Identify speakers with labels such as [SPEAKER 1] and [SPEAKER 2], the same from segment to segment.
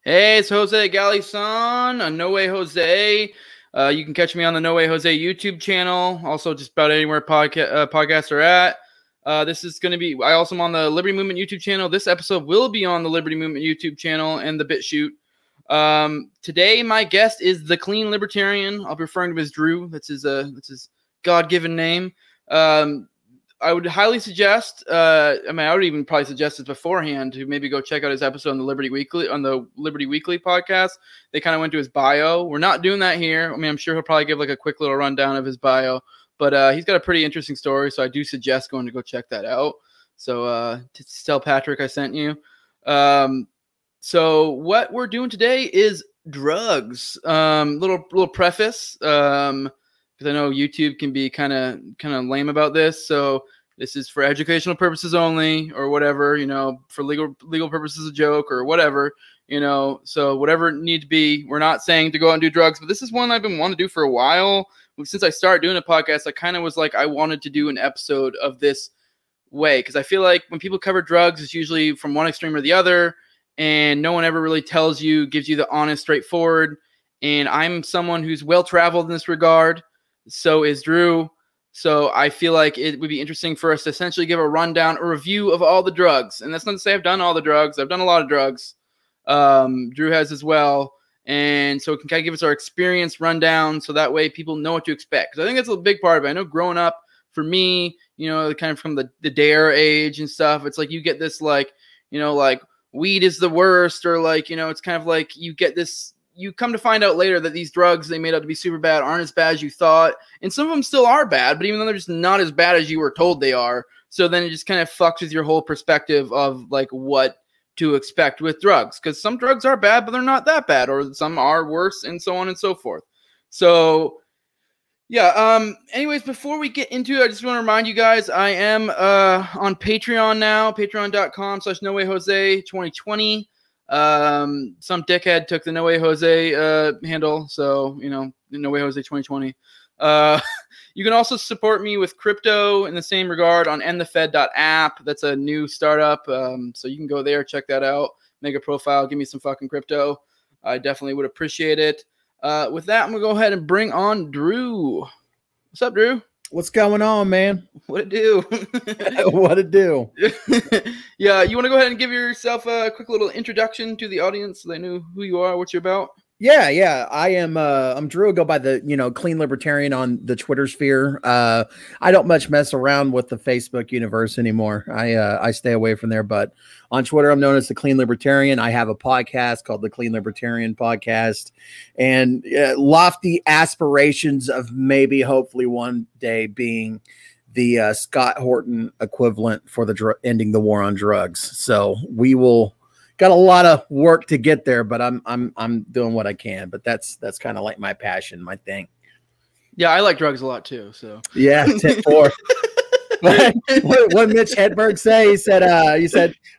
[SPEAKER 1] Hey, it's Jose Galison, No Way Jose. You can catch me on the No Way Jose YouTube channel. Also, just about anywhere podcasts are at. This is going to be. I also am on the Liberty Movement YouTube channel. This episode will be on the Liberty Movement YouTube channel and the BitChute. Today, my guest is the Clean Libertarian. I'll be referring to him as Drew. That's his God-given name. I would highly suggest, I would even probably suggest it beforehand to maybe go check out his episode on the Liberty Weekly podcast. They kind of went to his bio. We're not doing that here. I mean, I'm sure he'll probably give like a quick little rundown of his bio, but he's got a pretty interesting story. So I do suggest going to go check that out. So tell Patrick I sent you. So what we're doing today is drugs. Little preface. Because I know YouTube can be kind of lame about this. So this is for educational purposes only, or whatever, for legal purposes, a joke or whatever, so whatever it need to be. We're not saying to go out and do drugs, but this is one I've been wanting to do for a while. Since I started doing a podcast, I kind of was like, I wanted to do an episode of this way, because I feel like when people cover drugs, it's usually from one extreme or the other, and no one ever really gives you the honest, straightforward. And I'm someone who's well-traveled in this regard. So is Drew. So I feel like it would be interesting for us to essentially give a rundown, a review of all the drugs. And that's not to say I've done all the drugs. I've done a lot of drugs. Drew has as well. And so it can kind of give us our experience rundown, so that way people know what to expect. Because I think that's a big part of it. I know growing up, for me, kind of from the dare age and stuff, it's like you get this like weed is the worst, or it's kind of like you get this. You come to find out later that these drugs they made out to be super bad aren't as bad as you thought. And some of them still are bad, but even though they're just not as bad as you were told they are. So then it just kind of fucks with your whole perspective of like what to expect with drugs. Because some drugs are bad, but they're not that bad. Or some are worse, and so on and so forth. So, yeah. Anyways, before we get into it, I just want to remind you guys, I am on Patreon now. Patreon.com/NoWayJose2020. Some dickhead took the No Way Jose handle, so No Way Jose 2020. You can also support me with crypto in the same regard on endthefed.app. That's a new startup, so you can go there, check that out, make a profile, give me some fucking crypto. I definitely would appreciate it. With that, I'm gonna go ahead and bring on Drew. What's up, Drew?
[SPEAKER 2] What's going on, man?
[SPEAKER 1] What it do?
[SPEAKER 2] What it do?
[SPEAKER 1] Yeah, you want to go ahead and give yourself a quick little introduction to the audience so they know who you are, what you're about?
[SPEAKER 2] Yeah. I am I'm Drew. I go by the Clean Libertarian on the Twitter sphere. I don't much mess around with the Facebook universe anymore. I stay away from there, but on Twitter I'm known as the Clean Libertarian. I have a podcast called the Clean Libertarian Podcast, and lofty aspirations of maybe hopefully one day being the Scott Horton equivalent for the ending the war on drugs. So we will got a lot of work to get there, but I'm doing what I can. But that's kind of like my passion, my thing.
[SPEAKER 1] Yeah, I like drugs a lot too. So
[SPEAKER 2] yeah, 10-4. What Mitch Hedberg say? He said,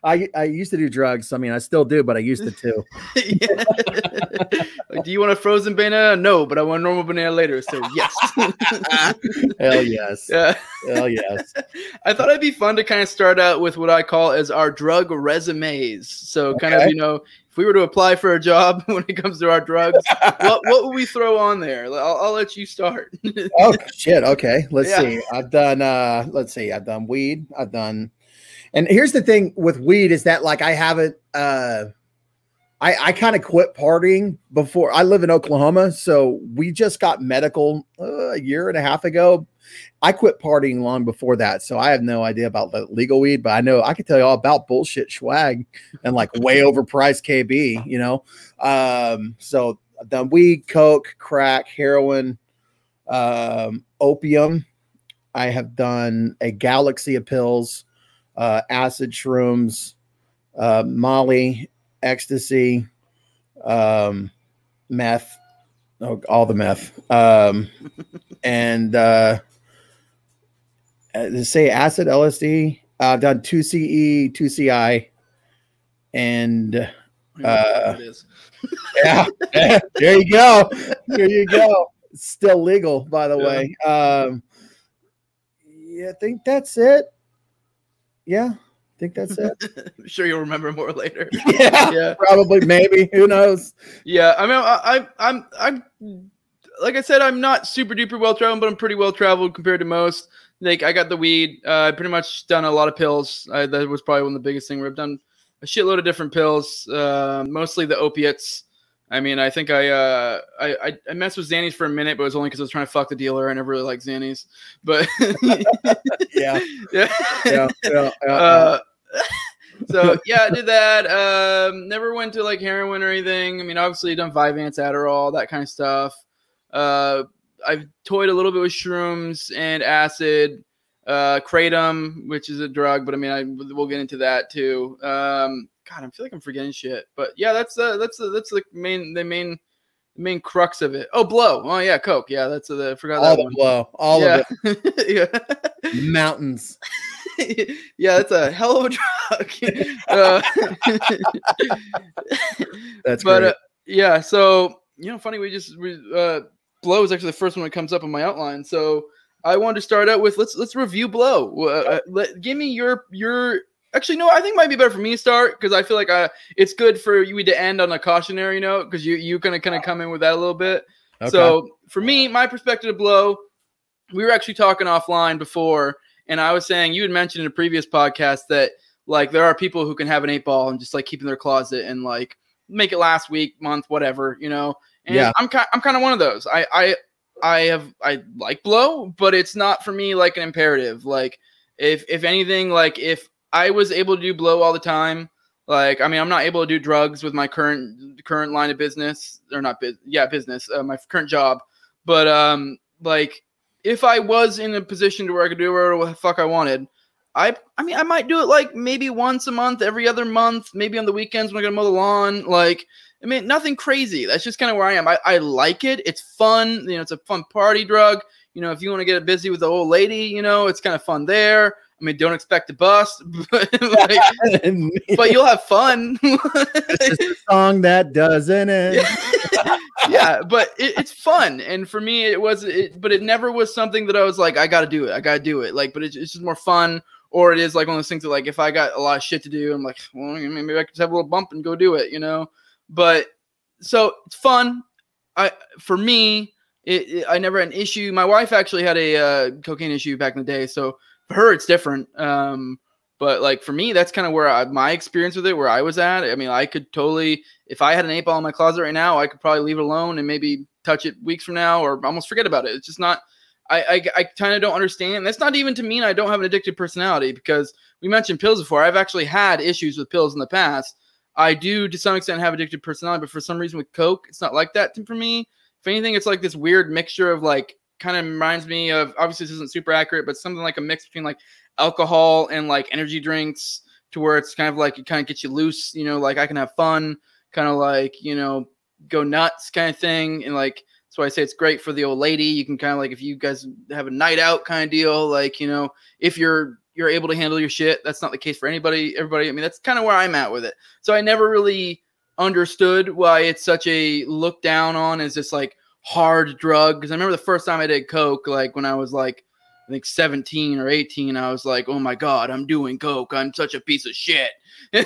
[SPEAKER 2] I used to do drugs. I mean, I still do, but I used to too.
[SPEAKER 1] Like, do you want a frozen banana? No, but I want a normal banana later. So yes.
[SPEAKER 2] Hell yes.
[SPEAKER 1] Yeah.
[SPEAKER 2] Hell yes.
[SPEAKER 1] I thought it'd be fun to kind of start out with what I call as our drug resumes. So kind of, if we were to apply for a job when it comes to our drugs, what would we throw on there? I'll let you start.
[SPEAKER 2] Oh shit. Okay. Let's see. I've done I've done weed. And here's the thing with weed is that like I haven't I kind of quit partying before. I live in Oklahoma, so we just got medical a year and a half ago. I quit partying long before that, so I have no idea about the legal weed, but I know I can tell you all about bullshit swag and like way overpriced KB, So I've done weed, coke, crack, heroin, opium. I have done a galaxy of pills, acid shrooms, Molly, ecstasy, meth, all the meth, and say acid, LSD. I've done 2CE, 2CI, and yeah, there you go. There you go. It's still legal, by the way. Yeah, I think that's it. Yeah. think that's it.
[SPEAKER 1] I'm sure you'll remember more later.
[SPEAKER 2] Yeah, probably, maybe. Who knows?
[SPEAKER 1] Yeah, I mean, I'm like I said, I'm not super duper well traveled, but I'm pretty well traveled compared to most. Like, I got the weed. I pretty much done a lot of pills. That was probably one of the biggest things where I've done a shitload of different pills, mostly the opiates. I mean, I think I messed with Xannies for a minute, but it was only because I was trying to fuck the dealer. I never really liked Xannies, but
[SPEAKER 2] yeah.
[SPEAKER 1] So yeah, I did that. Never went to like heroin or anything. I mean, obviously done Vyvanse, Adderall, that kind of stuff. I've toyed a little bit with shrooms and acid, Kratom, which is a drug, but I mean, we'll get into that too. God, I feel like I'm forgetting shit, but yeah, that's the main crux of it. Oh, blow. Oh yeah, coke. Yeah, that's I forgot
[SPEAKER 2] all
[SPEAKER 1] that one.
[SPEAKER 2] Blow, all of
[SPEAKER 1] it. Yeah,
[SPEAKER 2] mountains.
[SPEAKER 1] Yeah, that's a hell of a drug.
[SPEAKER 2] That's great.
[SPEAKER 1] Yeah, so funny. Blow is actually the first one that comes up in my outline. So I wanted to start out with let's review blow. Give me your. Actually, no, I think it might be better for me to start because I feel like it's good for you to end on a cautionary note because you kind of come in with that a little bit. Okay. So for me, my perspective of blow, we were actually talking offline before, and I was saying you had mentioned in a previous podcast that like there are people who can have an 8-ball and just like keep in their closet and like make it last week, month, whatever, And yeah. I'm kind of one of those. I like blow, but it's not for me like an imperative. Like if anything, like if I was able to do blow all the time. Like, I mean, I'm not able to do drugs with my current line of business or not business, my current job. But, like if I was in a position to where I could do whatever the fuck I wanted, I mean, I might do it like maybe once a month, every other month, maybe on the weekends when I gotta mow the lawn. Like, I mean, nothing crazy. That's just kind of where I am. I like it. It's fun. It's a fun party drug. If you want to get busy with the old lady, it's kind of fun there. I mean, don't expect to bust, but you'll have fun.
[SPEAKER 2] This is a song that doesn't end.
[SPEAKER 1] Yeah, but it's fun. And for me, but it never was something that I was like, I got to do it. Like, but it's just more fun. Or it is like one of those things that like, if I got a lot of shit to do, I'm like, well, maybe I could just have a little bump and go do it, But so it's fun. For me, I never had an issue. My wife actually had a cocaine issue back in the day. So for her, it's different. But like for me, that's kind of where my experience with it, where I was at. I mean, I could totally, if I had an 8-ball in my closet right now, I could probably leave it alone and maybe touch it weeks from now or almost forget about it. It's just not, I kind of don't understand. That's not even to mean I don't have an addictive personality because we mentioned pills before. I've actually had issues with pills in the past. I do to some extent have addictive personality, but for some reason with Coke, it's not like that for me. If anything, it's like this weird mixture of like, kind of reminds me of, obviously this isn't super accurate, but something like a mix between like alcohol and like energy drinks to where it's kind of like, it kind of gets you loose, like I can have fun, kind of like, go nuts kind of thing. And like, that's why I say it's great for the old lady. You can kind of like, if you guys have a night out kind of deal, like, if you're able to handle your shit, that's not the case for everybody. I mean, that's kind of where I'm at with it. So I never really understood why it's such a look down on as this like hard drug. Because I remember the first time I did Coke, like when I was like, I think 17 or 18, I was like, oh my God, I'm doing Coke. I'm such a piece of shit. And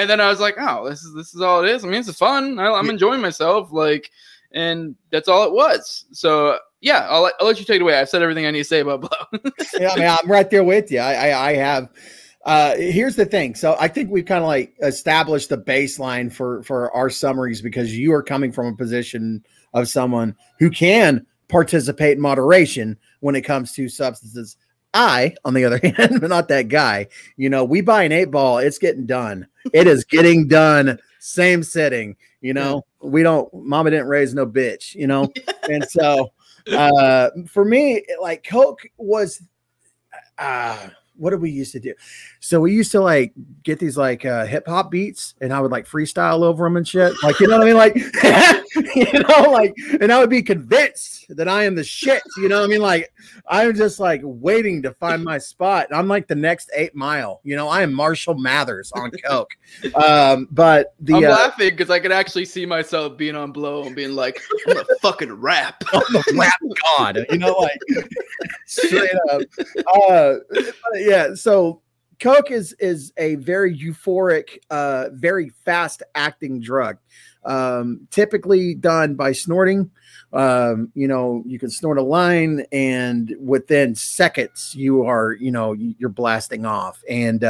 [SPEAKER 1] then I was like, oh, this is all it is. I mean, it's fun. I'm enjoying myself. Like, and that's all it was. So yeah, I'll let you take it away. I've said everything I need to say about blow.
[SPEAKER 2] Yeah, I mean, I'm right there with you. I have. Here's the thing. So I think we've kind of like established the baseline for our summaries because you are coming from a position of someone who can participate in moderation when it comes to substances. I, on the other hand, am not that guy. We buy an 8-ball, it's getting done. It is getting done. Same sitting. We don't. Mama didn't raise no bitch. And so for me, like Coke was. What did we used to do? So we used to like get these like hip hop beats and I would like freestyle over them and shit. Like, you know what I mean? Like, like, and I would be convinced that I am the shit. You know what I mean? Like, I'm just like waiting to find my spot. I'm like the next 8 Mile, I am Marshall Mathers on Coke. But I'm
[SPEAKER 1] laughing because I could actually see myself being on blow and being like, I'm a fucking rap.
[SPEAKER 2] I'm the rap god, like straight up. Yeah, so Coke is a very euphoric, very fast acting drug. Typically done by snorting. You know, you can snort a line and within seconds you're blasting off, and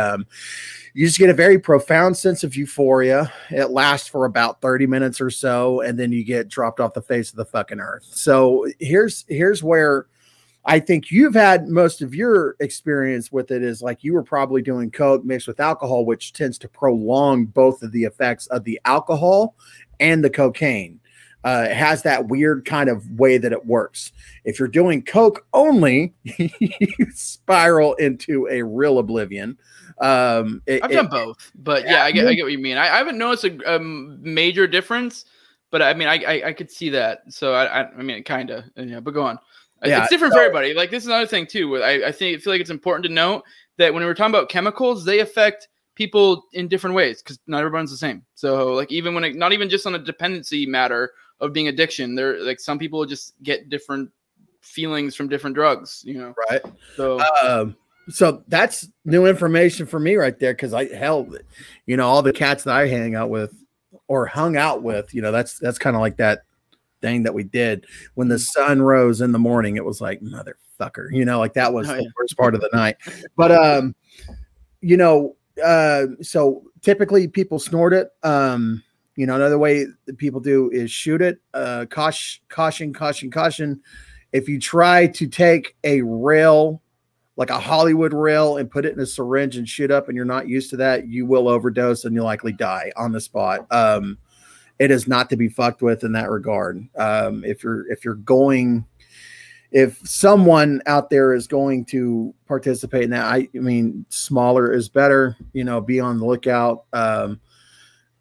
[SPEAKER 2] you just get a very profound sense of euphoria. It lasts for about 30 minutes or so, and then you get dropped off the face of the fucking earth. So here's where I think you've had most of your experience with it, is like you were probably doing Coke mixed with alcohol, which tends to prolong both of the effects of the alcohol and the cocaine. It has that weird kind of way that it works. If you're doing Coke only, you spiral into a real oblivion. I've
[SPEAKER 1] done both, but yeah, I get what you mean. I haven't noticed a major difference, but I mean, I could see that. So I mean, kind of, yeah, but go on. Yeah, it's different for everybody. Like, this is another thing too. I feel like it's important to note that when we're talking about chemicals, they affect people in different ways because not everyone's the same. So like, even when not even just on a dependency matter of being addiction, there, like, some people just get different feelings from different drugs, you know? Right.
[SPEAKER 2] So that's new information for me right there. Cause you know, all the cats that I hang out with or hung out with, you know, that's kind of like that thing that we did when the sun rose in the morning. It was like, motherfucker, you know, like that was the worst part of the night. But, you know, so typically people snort it. You know, another way that people do is shoot it. Caution. If you try to take a rail, like a Hollywood rail, and put it in a syringe and shoot up, and you're not used to that, you will overdose and you'll likely die on the spot. It is not to be fucked with in that regard. If someone out there is going to participate in that, I mean, smaller is better, you know, be on the lookout.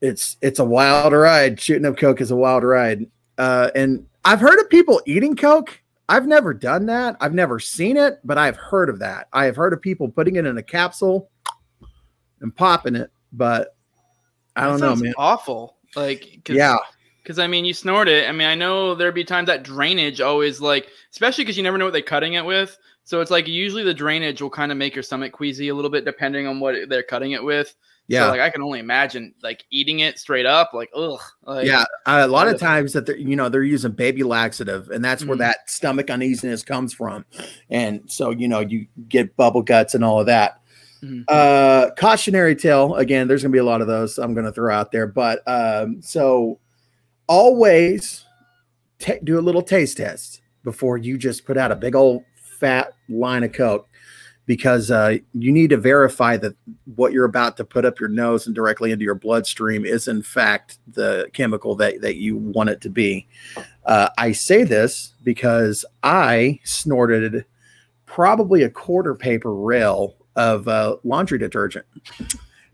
[SPEAKER 2] It's a wild ride. Shooting up Coke is a wild ride. And I've heard of people eating Coke. I've never done that. I've never seen it, but I've heard of that. I have heard of people putting it in a capsule and popping it, but I don't know, man.
[SPEAKER 1] Awful. Like, because I mean, you snort it. I mean, I know there'd be times that drainage always, like, especially because you never know what they're cutting it with. So it's like usually the drainage will kind of make your stomach queasy a little bit depending on what they're cutting it with. Yeah. So, like, I can only imagine, like, eating it straight up, like, ugh. Like,
[SPEAKER 2] yeah. A lot of times that they're using baby laxative, and that's where that stomach uneasiness comes from. And so, you know, you get bubble guts and all of that. Cautionary tale, again, there's gonna be a lot of those I'm gonna throw out there, but so always do a little taste test before you just put out a big old fat line of Coke, because you need to verify that what you're about to put up your nose and directly into your bloodstream is in fact the chemical that you want it to be. I say this because I snorted probably a quarter paper rail of laundry detergent,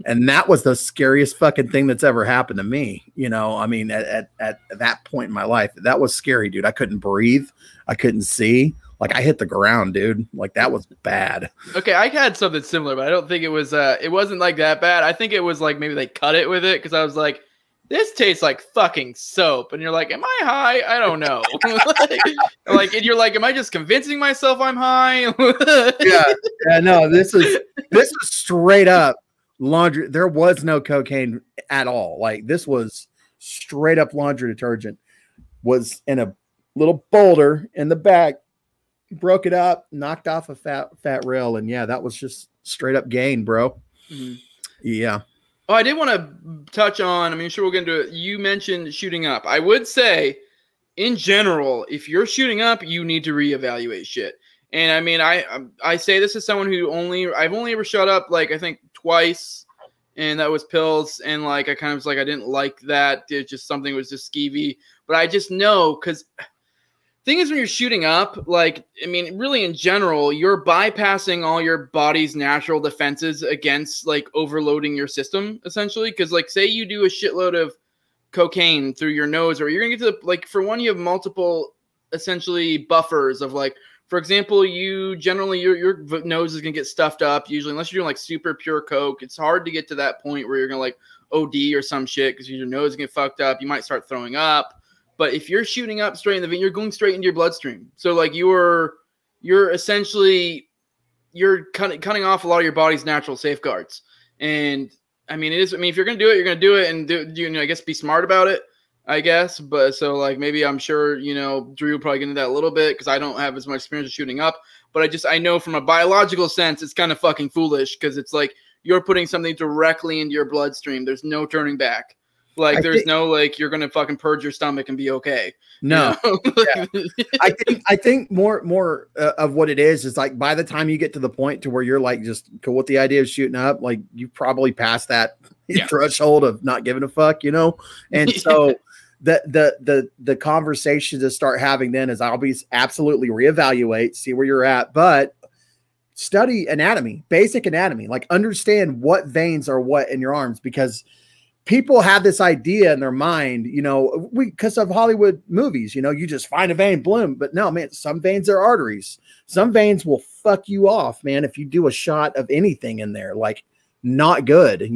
[SPEAKER 2] and that was the scariest fucking thing that's ever happened to me. You know, I mean, at that point in my life, that was scary, dude. I couldn't breathe. I couldn't see. Like, I hit the ground, dude. Like, that was bad.
[SPEAKER 1] Okay, I had something similar, but I don't think it wasn't like that bad. I think it was like maybe they cut it with it, because I was like, this tastes like fucking soap. And you're like, am I high? I don't know. And you're like, am I just convincing myself I'm high?
[SPEAKER 2] Yeah, no, this is straight up laundry. There was no cocaine at all. Like, this was straight up laundry detergent. Was in a little boulder in the back, broke it up, knocked off a fat rail, and yeah, that was just straight up gain, bro. Yeah.
[SPEAKER 1] Oh, I did want to touch on, I mean, sure, we'll get into it. You mentioned shooting up. I would say, in general, if you're shooting up, you need to reevaluate shit. And I mean, I say this as someone who I've only ever shot up, like, I think twice, and that was pills. And like, I kind of was like, I didn't like that. It's just something that was just skeevy. But I just know, because thing is, when you're shooting up, like, I mean, really in general, you're bypassing all your body's natural defenses against, like, overloading your system, essentially. Because, like, say you do a shitload of cocaine through your nose, or you're gonna get to, like, for one, you have multiple, essentially, buffers of, like, for example, you generally, your nose is gonna get stuffed up, usually, unless you're doing, like, super pure coke. It's hard to get to that point where you're gonna, like, OD or some shit, because your nose is gonna get fucked up. You might start throwing up. But if you're shooting up straight in the vein, you're going straight into your bloodstream. So like you're essentially, you're cutting off a lot of your body's natural safeguards. And I mean, it is. I mean, if you're gonna do it, you're gonna do it, and I guess be smart about it. I guess, but so like maybe I'm sure Drew will probably get into that a little bit because I don't have as much experience with shooting up. But I know from a biological sense, it's kind of fucking foolish because it's like you're putting something directly into your bloodstream. There's no turning back. Like there's no like you're gonna fucking purge your stomach and be okay.
[SPEAKER 2] No, yeah. I think more of what it is like by the time you get to the point to where you're like just cool with the idea of shooting up, like you probably passed that threshold of not giving a fuck, and so. The conversation to start having then is I'll be absolutely reevaluate, see where you're at, but study anatomy, basic anatomy, like understand what veins are what in your arms, because people have this idea in their mind, because of Hollywood movies, you just find a vein, bloom. But no, man, some veins are arteries. Some veins will fuck you off, man. If you do a shot of anything in there, like not good,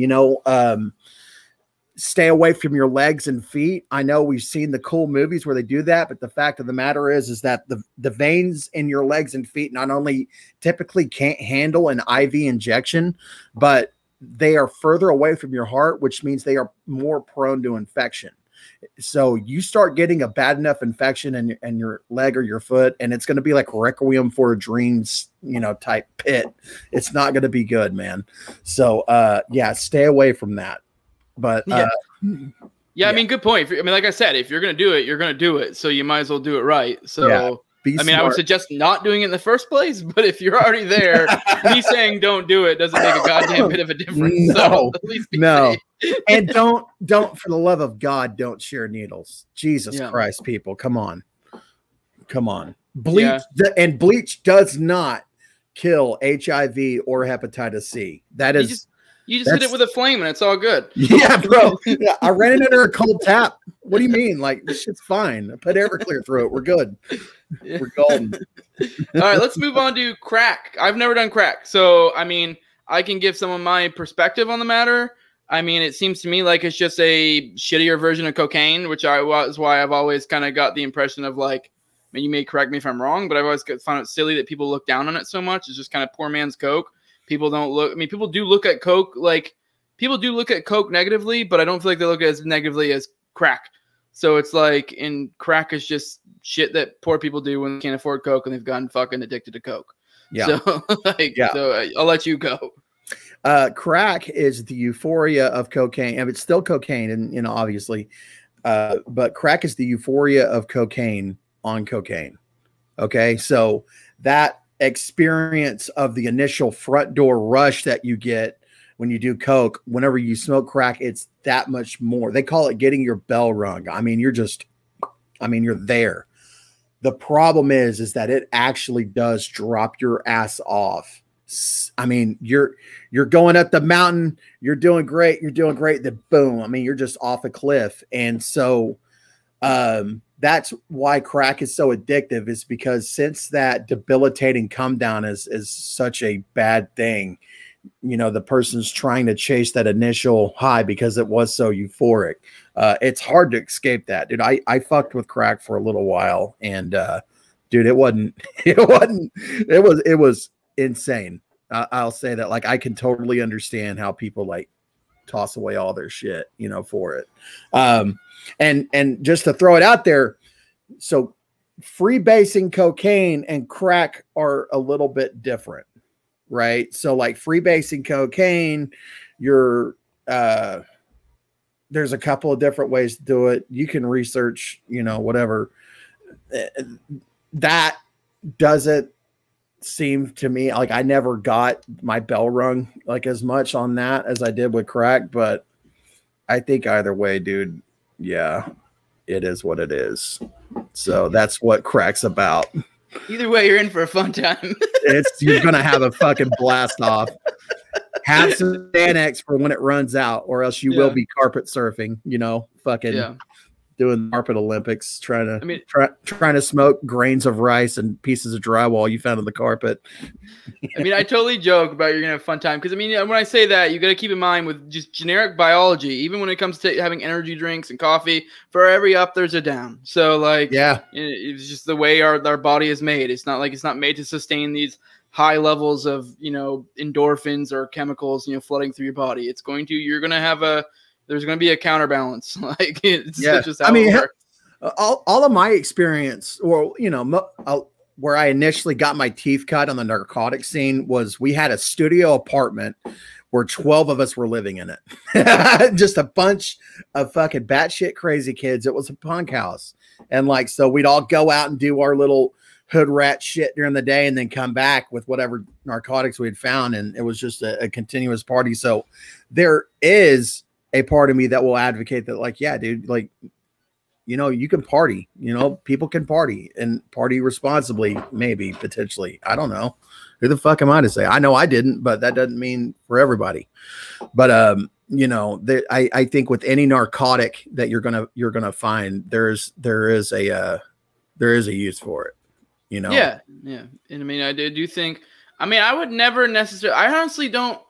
[SPEAKER 2] stay away from your legs and feet. I know we've seen the cool movies where they do that, but the fact of the matter is that the veins in your legs and feet not only typically can't handle an IV injection, but they are further away from your heart, which means they are more prone to infection. So you start getting a bad enough infection in your leg or your foot, and it's going to be like Requiem for a Dreams, type pit. It's not going to be good, man. So stay away from that. But
[SPEAKER 1] I mean, good point. Like I said, if you're going to do it, you're going to do it. So you might as well do it right. So, I would suggest not doing it in the first place. But if you're already there, me saying don't do it doesn't make a goddamn bit of a difference.
[SPEAKER 2] No,
[SPEAKER 1] so at least
[SPEAKER 2] no. And don't, for the love of God, don't share needles. Jesus Christ, people. Come on. Bleach, and bleach does not kill HIV or hepatitis C. That is.
[SPEAKER 1] You just hit it with a flame and it's all good.
[SPEAKER 2] Yeah, bro. Yeah, I ran it under a cold tap. What do you mean? Like, this shit's fine. I put Everclear through it. We're good. We're golden.
[SPEAKER 1] All right, let's move on to crack. I've never done crack. So, I mean, I can give some of my perspective on the matter. I mean, it seems to me like it's just a shittier version of cocaine, which is why I've always kind of got the impression of like, I mean, you may correct me if I'm wrong, but I've always found it silly that people look down on it so much. It's just kind of poor man's coke. People don't look. I mean, people do look at coke negatively, but I don't feel like they look as negatively as crack. So it's like, crack is just shit that poor people do when they can't afford coke and they've gotten fucking addicted to coke. Yeah. So so I'll let you go.
[SPEAKER 2] Crack is the euphoria of cocaine. I mean, it's still cocaine, and obviously, but crack is the euphoria of cocaine on cocaine. Okay, so that experience of the initial front door rush that you get when you do coke, whenever you smoke crack, it's that much more. They call it getting your bell rung. I mean, you're there. The problem is that it actually does drop your ass off. I mean, you're going up the mountain, you're doing great, then boom, I mean, you're just off a cliff. And so that's why crack is so addictive, is because since that debilitating come down is such a bad thing, the person's trying to chase that initial high because it was so euphoric. It's hard to escape that, dude. I fucked with crack for a little while, and dude, it was insane. I'll say that. Like, I can totally understand how people like toss away all their shit, for it. And just to throw it out there, so freebasing cocaine and crack are a little bit different, right? So like freebasing cocaine, there's a couple of different ways to do it. You can research, whatever. That doesn't seem to me like I never got my bell rung like as much on that as I did with crack, but I think either way, dude, yeah, it is what it is. So that's what crack's about.
[SPEAKER 1] Either way, you're in for a fun time.
[SPEAKER 2] You're gonna have a fucking blast off. Have some Xanax for when it runs out, or else you will be carpet surfing, fucking doing carpet Olympics, trying to smoke grains of rice and pieces of drywall you found on the carpet.
[SPEAKER 1] I mean, I totally joke about you're gonna have a fun time, because I mean, when I say that, you got to keep in mind with just generic biology, even when it comes to having energy drinks and coffee, for every up there's a down. So like, it's just the way our body is made. It's not made to sustain these high levels of, you know, endorphins or chemicals, you know, flooding through your body. It's going to, you're going to have there's going to be a counterbalance. Like it's just how it works.
[SPEAKER 2] All of my experience, or, you know, where I initially got my teeth cut on the narcotic scene was we had a studio apartment where 12 of us were living in it. Just a bunch of fucking batshit crazy kids. It was a punk house. And like, so we'd all go out and do our little hood rat shit during the day and then come back with whatever narcotics we had found. And it was just a continuous party. So there is a part of me that will advocate that, like, yeah, dude, like, you know, you can party, you know, people can party and party responsibly, maybe, potentially. I don't know. Who the fuck am I to say? I know I didn't, but that doesn't mean for everybody. But, you know, I think with any narcotic that you're gonna find, there is a use for it, you know?
[SPEAKER 1] Yeah. Yeah. And I mean, I do think, I mean, I would never necessarily, I honestly don't,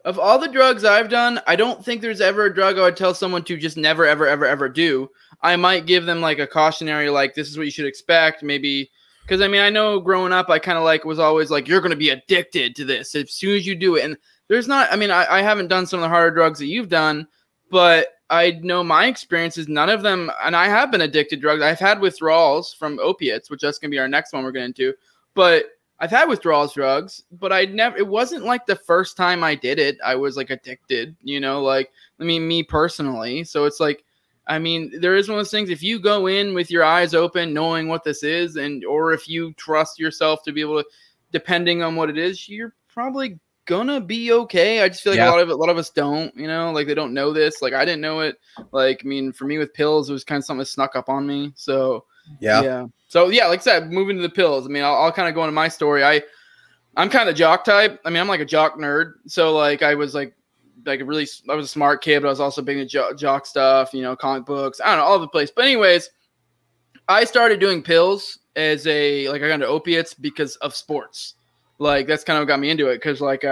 [SPEAKER 1] of all the drugs I've done, I don't think there's ever a drug I would tell someone to just never, ever, ever, ever do. I might give them like a cautionary, like, this is what you should expect, maybe. Because, I mean, I know growing up, I kind of like was always like, you're going to be addicted to this as soon as you do it. And there's not, I mean, I haven't done some of the harder drugs that you've done, but I know my experiences, none of them, and I have been addicted to drugs. I've had withdrawals from opiates, which that's going to be our next one we're going to, but I've had withdrawals drugs, but it wasn't like the first time I did it, I was like addicted, you know, like, I mean, me personally. So it's like, I mean, there is one of those things, if you go in with your eyes open, knowing what this is, or if you trust yourself to be able to, depending on what it is, you're probably gonna be okay. I just feel like a lot of us don't, you know, like they don't know this. Like I didn't know it. Like, I mean, for me with pills, it was kind of something that snuck up on me. So yeah. So yeah, like I said, moving to the pills. I mean, I'll kind of go into my story. I'm kind of jock type. I mean, I'm like a jock nerd. So like I was I was a smart kid, but I was also big into jock stuff, you know, comic books, I don't know, all over the place. But anyways, I started doing pills I got into opiates because of sports. Like that's kind of what got me into it. Cause like,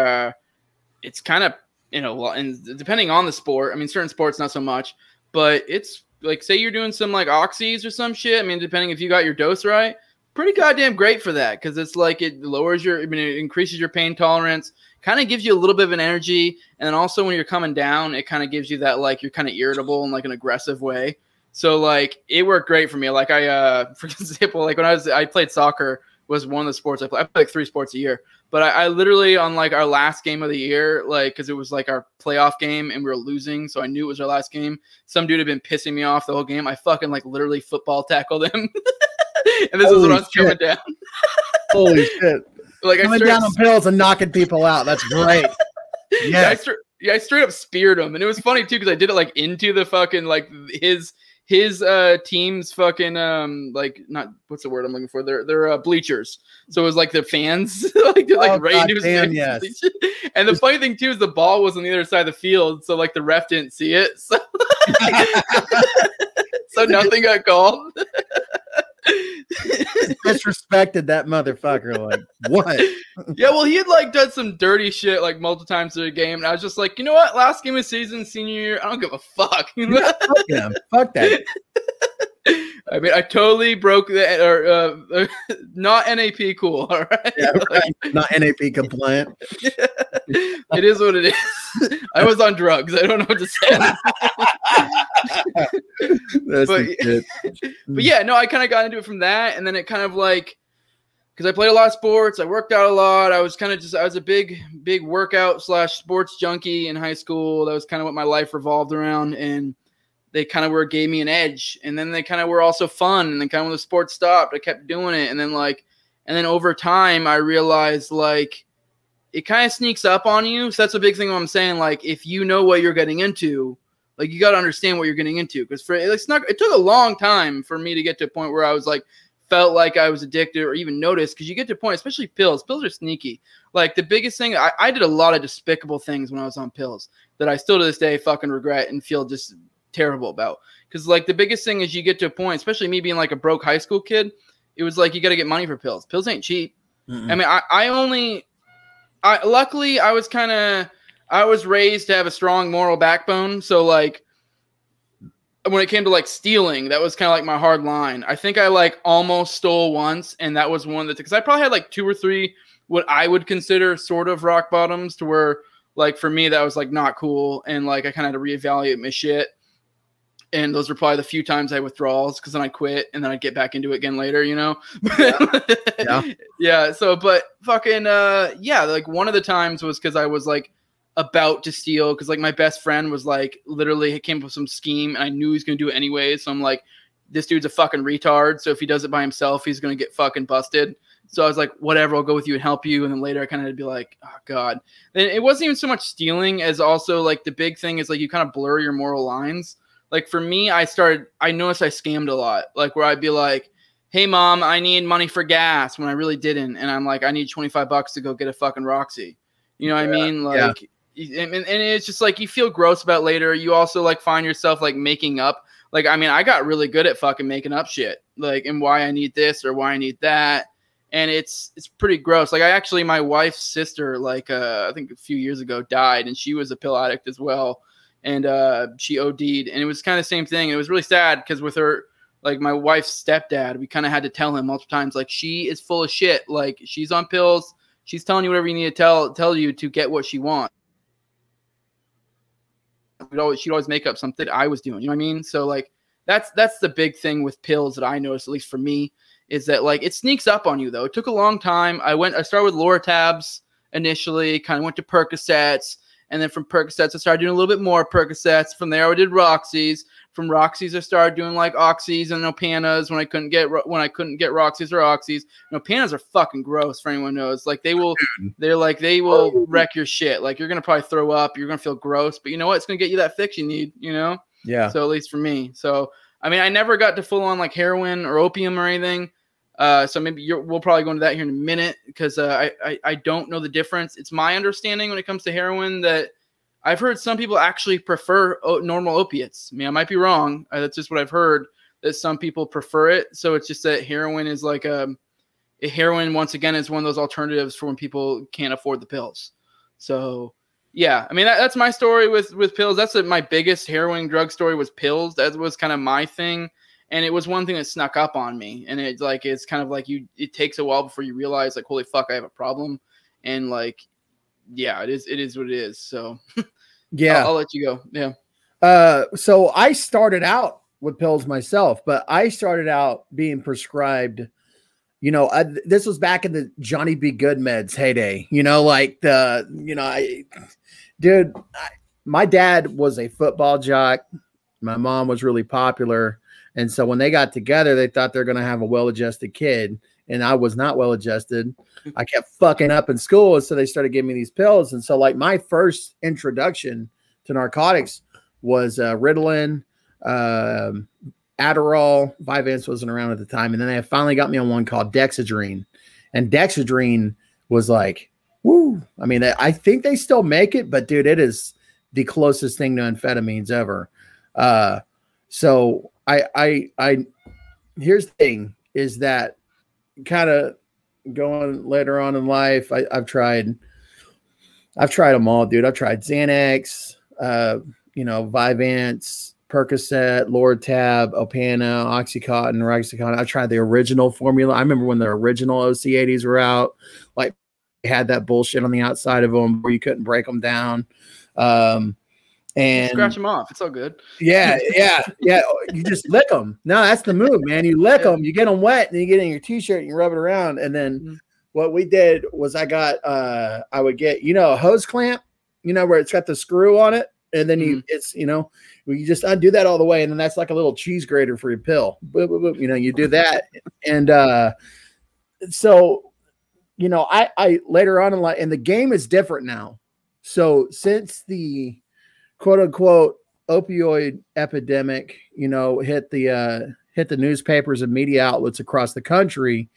[SPEAKER 1] it's kind of, you know, and depending on the sport, I mean, certain sports, not so much, but it's like, say you're doing some like oxys or some shit. I mean, depending if you got your dose right, pretty goddamn great for that. Cause it's like, it increases your pain tolerance, kind of gives you a little bit of an energy. And then also when you're coming down, it kind of gives you that, like, you're kind of irritable in like an aggressive way. So like, it worked great for me. Like for example, like when I played soccer was one of the sports I played like 3 sports a year, but I literally on like our last game of the year, like, cause it was like our playoff game and we were losing. So I knew it was our last game. Some dude had been pissing me off the whole game. I fucking like literally football tackled him. And this was when I was coming down.
[SPEAKER 2] Holy shit.
[SPEAKER 1] Like
[SPEAKER 2] coming down on pills and knocking people out. That's great.
[SPEAKER 1] Yes. Yeah, I straight up speared him. And it was funny too, because I did it like into the fucking like his team's fucking like, not, what's the word I'm looking for? They're bleachers. So it was like the fans like they're like right into his face.
[SPEAKER 2] Yes.
[SPEAKER 1] And the funny thing too is the ball was on the other side of the field, so like the ref didn't see it. So, so nothing got called.
[SPEAKER 2] Disrespected that motherfucker. Like, what?
[SPEAKER 1] Yeah, well, he had like done some dirty shit like multiple times through the game, and I was just like, you know what? Last game of season, senior year, I don't give a fuck.
[SPEAKER 2] Yeah, fuck that.
[SPEAKER 1] I mean, I totally broke the not NAP cool. All right,
[SPEAKER 2] yeah, right. Not NAP compliant.
[SPEAKER 1] It is what it is. I was on drugs. I don't know what to say. But yeah, no, I kind of got into it from that, and then it kind of like, because I played a lot of sports, I worked out a lot. I was a big workout / sports junkie in high school. That was kind of what my life revolved around, and they kind of gave me an edge. And then they kind of were also fun. And then kind of when the sport stopped, I kept doing it. And then over time, I realized like it kind of sneaks up on you. So that's a big thing I'm saying. Like if you know what you're getting into, like you got to understand what you're getting into. Because it took a long time for me to get to a point where I was like, felt like I was addicted or even noticed. Because you get to a point, especially pills. Pills are sneaky. Like the biggest thing, I did a lot of despicable things when I was on pills that I still to this day fucking regret and feel just terrible about. Because like the biggest thing is you get to a point, especially me being like a broke high school kid, it was like you got to get money for pills. Pills ain't cheap. I mean, luckily I was raised to have a strong moral backbone. So like when it came to like stealing, that was kind of like my hard line. I think I like almost stole once, and that was one of the, because I probably had like 2 or 3 what I would consider sort of rock bottoms, to where like for me that was like not cool, and like I kind of had to reevaluate my shit. And those were probably the few times I withdrawals, because then I quit and then I'd get back into it again later, you know?
[SPEAKER 2] Yeah.
[SPEAKER 1] Yeah. So, but fucking, yeah, like one of the times was because I was like about to steal, because like my best friend was like literally came up with some scheme and I knew he was going to do it anyway. So I'm like, this dude's a fucking retard. So if he does it by himself, he's going to get fucking busted. So I was like, whatever, I'll go with you and help you. And then later I kind of had to be like, oh God. And it wasn't even so much stealing as also like the big thing is like you kind of blur your moral lines. Like for me, I noticed I scammed a lot. Like where I'd be like, hey mom, I need money for gas, when I really didn't. And I'm like, I need $25 to go get a fucking Roxy. You know what I mean? Like, and it's just like, you feel gross about later. You also like find yourself like making up. Like, I mean, I got really good at fucking making up shit, like, and why I need this or why I need that. And it's pretty gross. Like my wife's sister, like, I think a few years ago died, and she was a pill addict as well. And she OD'd, and it was kind of the same thing. It was really sad because with her, like my wife's stepdad, we kind of had to tell him multiple times, like, she is full of shit. Like, she's on pills. She's telling you whatever you need to tell you to get what she wants. She'd always make up something I was doing. You know what I mean? So like, that's the big thing with pills that I noticed, at least for me, is that like it sneaks up on you though. It took a long time. I started with Loratabs initially, kind of went to Percocets. And then from Percocets, I started doing a little bit more Percocets. From there, I did Roxy's. From Roxy's, I started doing like Oxys and Opanas when I couldn't get Roxy's or Oxys. Opanas are fucking gross for anyone who knows. Like they will wreck your shit. Like you're gonna probably throw up. You're gonna feel gross, but you know what? It's gonna get you that fix you need. You know?
[SPEAKER 2] Yeah.
[SPEAKER 1] So at least for me. So I mean, I never got to full on like heroin or opium or anything. So maybe we'll probably go into that here in a minute, because I don't know the difference. It's my understanding when it comes to heroin that I've heard some people actually prefer normal opiates. I mean, I might be wrong. That's just what I've heard, that some people prefer it. So it's just that heroin is like heroin, once again, is one of those alternatives for when people can't afford the pills. So yeah, I mean, that's my story with pills. That's my biggest heroin drug story was pills. That was kind of my thing. And it was one thing that snuck up on me. And it's kind of like it takes a while before you realize like, holy fuck, I have a problem. And like, yeah, it is what it is. So yeah, I'll let you go. Yeah.
[SPEAKER 2] So I started out with pills myself, but I started out being prescribed, this was back in the Johnny B. Good meds heyday, like my dad was a football jock. My mom was really popular. And so when they got together, they thought they're going to have a well-adjusted kid. And I was not well-adjusted. I kept fucking up in school. And so they started giving me these pills. And so like my first introduction to narcotics was Ritalin, Adderall. Vyvanse wasn't around at the time. And then they finally got me on one called Dexedrine. And Dexedrine was like, woo. I mean, I think they still make it, but dude, it is the closest thing to amphetamines ever. So I here's the thing is that kind of going later on in life, I've tried them all, dude. I've tried Xanax, Vyvanse, Percocet, Loratab, Opana, Oxycontin, Roxycontin. I tried the original formula. I remember when the original OC80s were out, like they had that bullshit on the outside of them where you couldn't break them down. And
[SPEAKER 1] scratch them off. It's all good.
[SPEAKER 2] Yeah. You just lick them. No, that's the move, man. You lick them, you get them wet, and you get in your t-shirt and you rub it around. And then what we did was I would get, a hose clamp, where it's got the screw on it. And then you just undo that all the way. And then that's like a little cheese grater for your pill. Boop, boop, boop. You do that. And so, I later on in life, and the game is different now. So since the quote unquote opioid epidemic, hit the newspapers and media outlets across the country,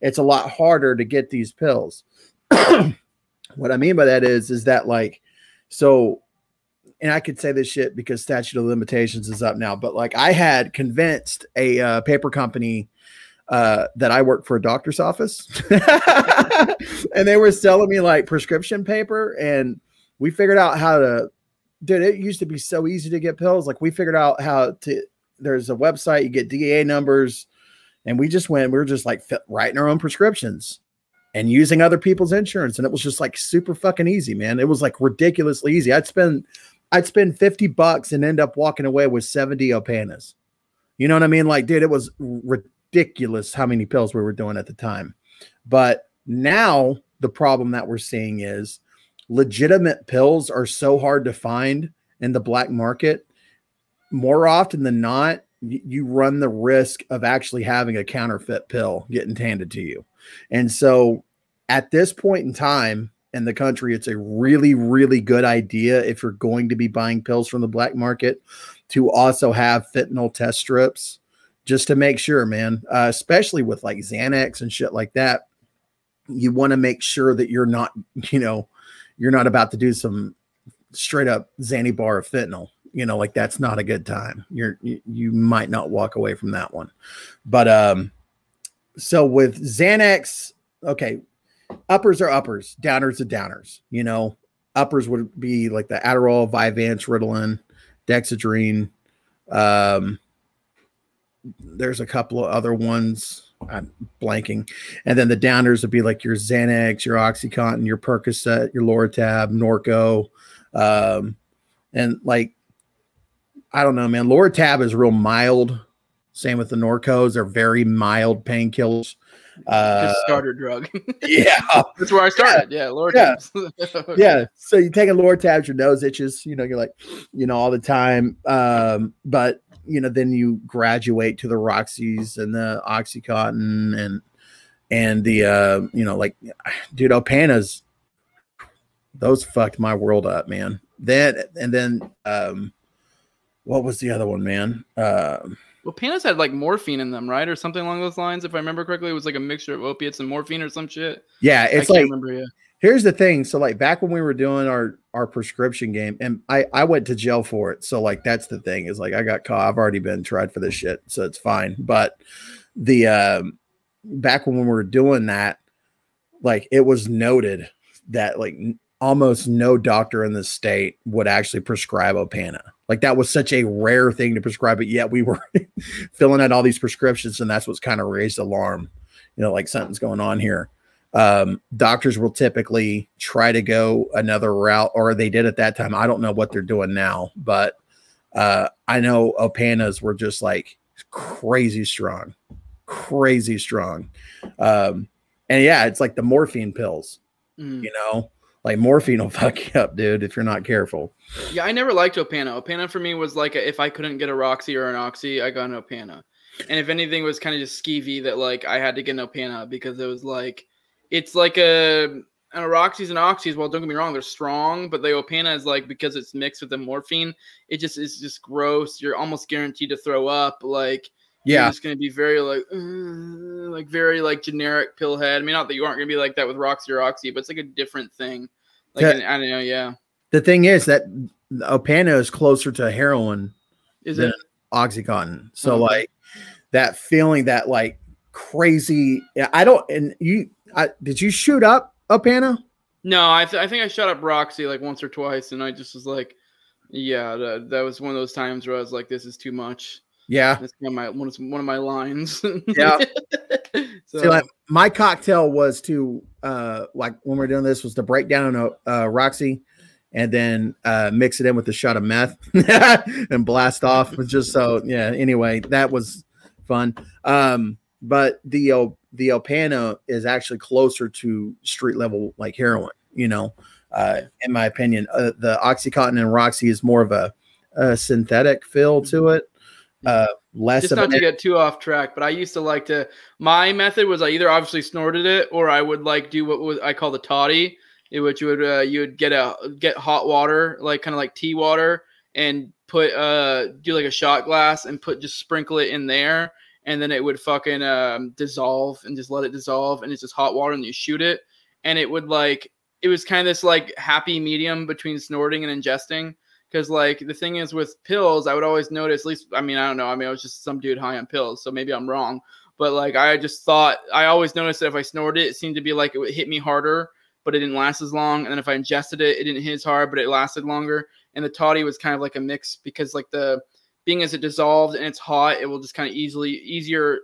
[SPEAKER 2] it's a lot harder to get these pills. What I mean by that is that like, so, and I could say this shit because statute of limitations is up now, but like I had convinced a paper company that I worked for a doctor's office and they were selling me like prescription paper, and we figured out how to, dude, it used to be so easy to get pills. Like we figured out how to, there's a website, you get DEA numbers, and we were just like writing our own prescriptions. and using other people's insurance. And it was just like super fucking easy, man. It was like ridiculously easy. I'd spend $50 and end up walking away with 70 Opanas. You know what I mean? Like, dude, it was ridiculous how many pills we were doing at the time. But now the problem that we're seeing is legitimate pills are so hard to find in the black market. More often than not, you run the risk of actually having a counterfeit pill getting handed to you. And so at this point in time in the country, it's a really, really good idea if you're going to be buying pills from the black market to also have fentanyl test strips, just to make sure, man, especially with like Xanax and shit like that. You want to make sure that you're not, you're not about to do some straight up Xanny bar of fentanyl. Like that's not a good time. You might not walk away from that one. But so with Xanax, okay, uppers are uppers, downers are downers. Uppers would be like the Adderall, Vyvanse, Ritalin, Dexedrine. There's a couple of other ones I'm blanking. And then the downers would be like your Xanax, your OxyContin, your Percocet, your Loratab, Norco. And like, I don't know, man. Loratab is real mild. Same with the Norcos. They're very mild painkillers.
[SPEAKER 1] Just starter drug.
[SPEAKER 2] Yeah.
[SPEAKER 1] That's where I started. Yeah. Loratab.
[SPEAKER 2] Yeah. Yeah. So you take a Loratab, your nose itches, you're like, all the time. But then you graduate to the Roxys and the OxyContin and the, like, dude, Opanas, those fucked my world up, man. Then, what was the other one, man?
[SPEAKER 1] Opanas had like morphine in them, right? Or something along those lines. If I remember correctly, it was like a mixture of opiates and morphine or some shit.
[SPEAKER 2] Yeah. It's like,
[SPEAKER 1] remember, yeah.
[SPEAKER 2] Here's the thing. So like back when we were doing our prescription game, and I went to jail for it. So like, that's the thing is like, I got caught. I've already been tried for this shit. So it's fine. But the, back when we were doing that, like it was noted that like almost no doctor in the state would actually prescribe Opana. Like that was such a rare thing to prescribe it. Yet we were filling out all these prescriptions, and that's what's kind of raised alarm, like something's going on here. Doctors will typically try to go another route, or they did at that time. I don't know what they're doing now, but I know Opanas were just like crazy strong. And yeah, it's like the morphine pills, like morphine will fuck you up, dude, if you're not careful.
[SPEAKER 1] Yeah, I never liked Opana. Opana for me was like if I couldn't get a Roxy or an Oxy, I got an Opana. And if anything, it was kind of just skeevy that like I had to get an Opana because it was like it's like a Roxy's and Oxys. Well, don't get me wrong, they're strong, but the Opana is like because it's mixed with the morphine, it just is just gross. You're almost guaranteed to throw up. Like
[SPEAKER 2] yeah,
[SPEAKER 1] it's going to be very like very like generic pill head. I mean, not that you aren't going to be like that with Roxy or Oxy, but it's like a different thing. Like I don't know, yeah.
[SPEAKER 2] The thing is that Opana is closer to heroin than OxyContin. So like that feeling that like crazy. Did you shoot up Opana?
[SPEAKER 1] No, I think I shot up Roxy like once or twice, and I just was like, yeah, that was one of those times where I was like, this is too much.
[SPEAKER 2] Yeah,
[SPEAKER 1] that's one of my lines.
[SPEAKER 2] Yeah. So see, like my cocktail was to like when we're doing this was to break down a Roxy and then mix it in with a shot of meth and blast off. Just so yeah. Anyway, that was fun. But the Opana is actually closer to street level like heroin. In my opinion, the OxyContin and Roxy is more of a synthetic feel to it. Less
[SPEAKER 1] just not to get too off track, but I used to like to. My method was I either obviously snorted it or I would like do what I call the toddy, in which you would get hot water, like kind of like tea water, and put do like a shot glass and just sprinkle it in there, and then it would fucking dissolve and just let it dissolve, and it's just hot water, and you shoot it, and it would like it was kind of this like happy medium between snorting and ingesting. Because, like, the thing is with pills, I would always notice, at least, I mean, I don't know. I mean, I was just some dude high on pills, so maybe I'm wrong. But, like, I just thought, I always noticed that if I snorted it seemed to be like it would hit me harder, but it didn't last as long. And then if I ingested it, it didn't hit as hard, but it lasted longer. And the toddy was kind of like a mix because, like, being as it dissolved and it's hot, it will just kind of easier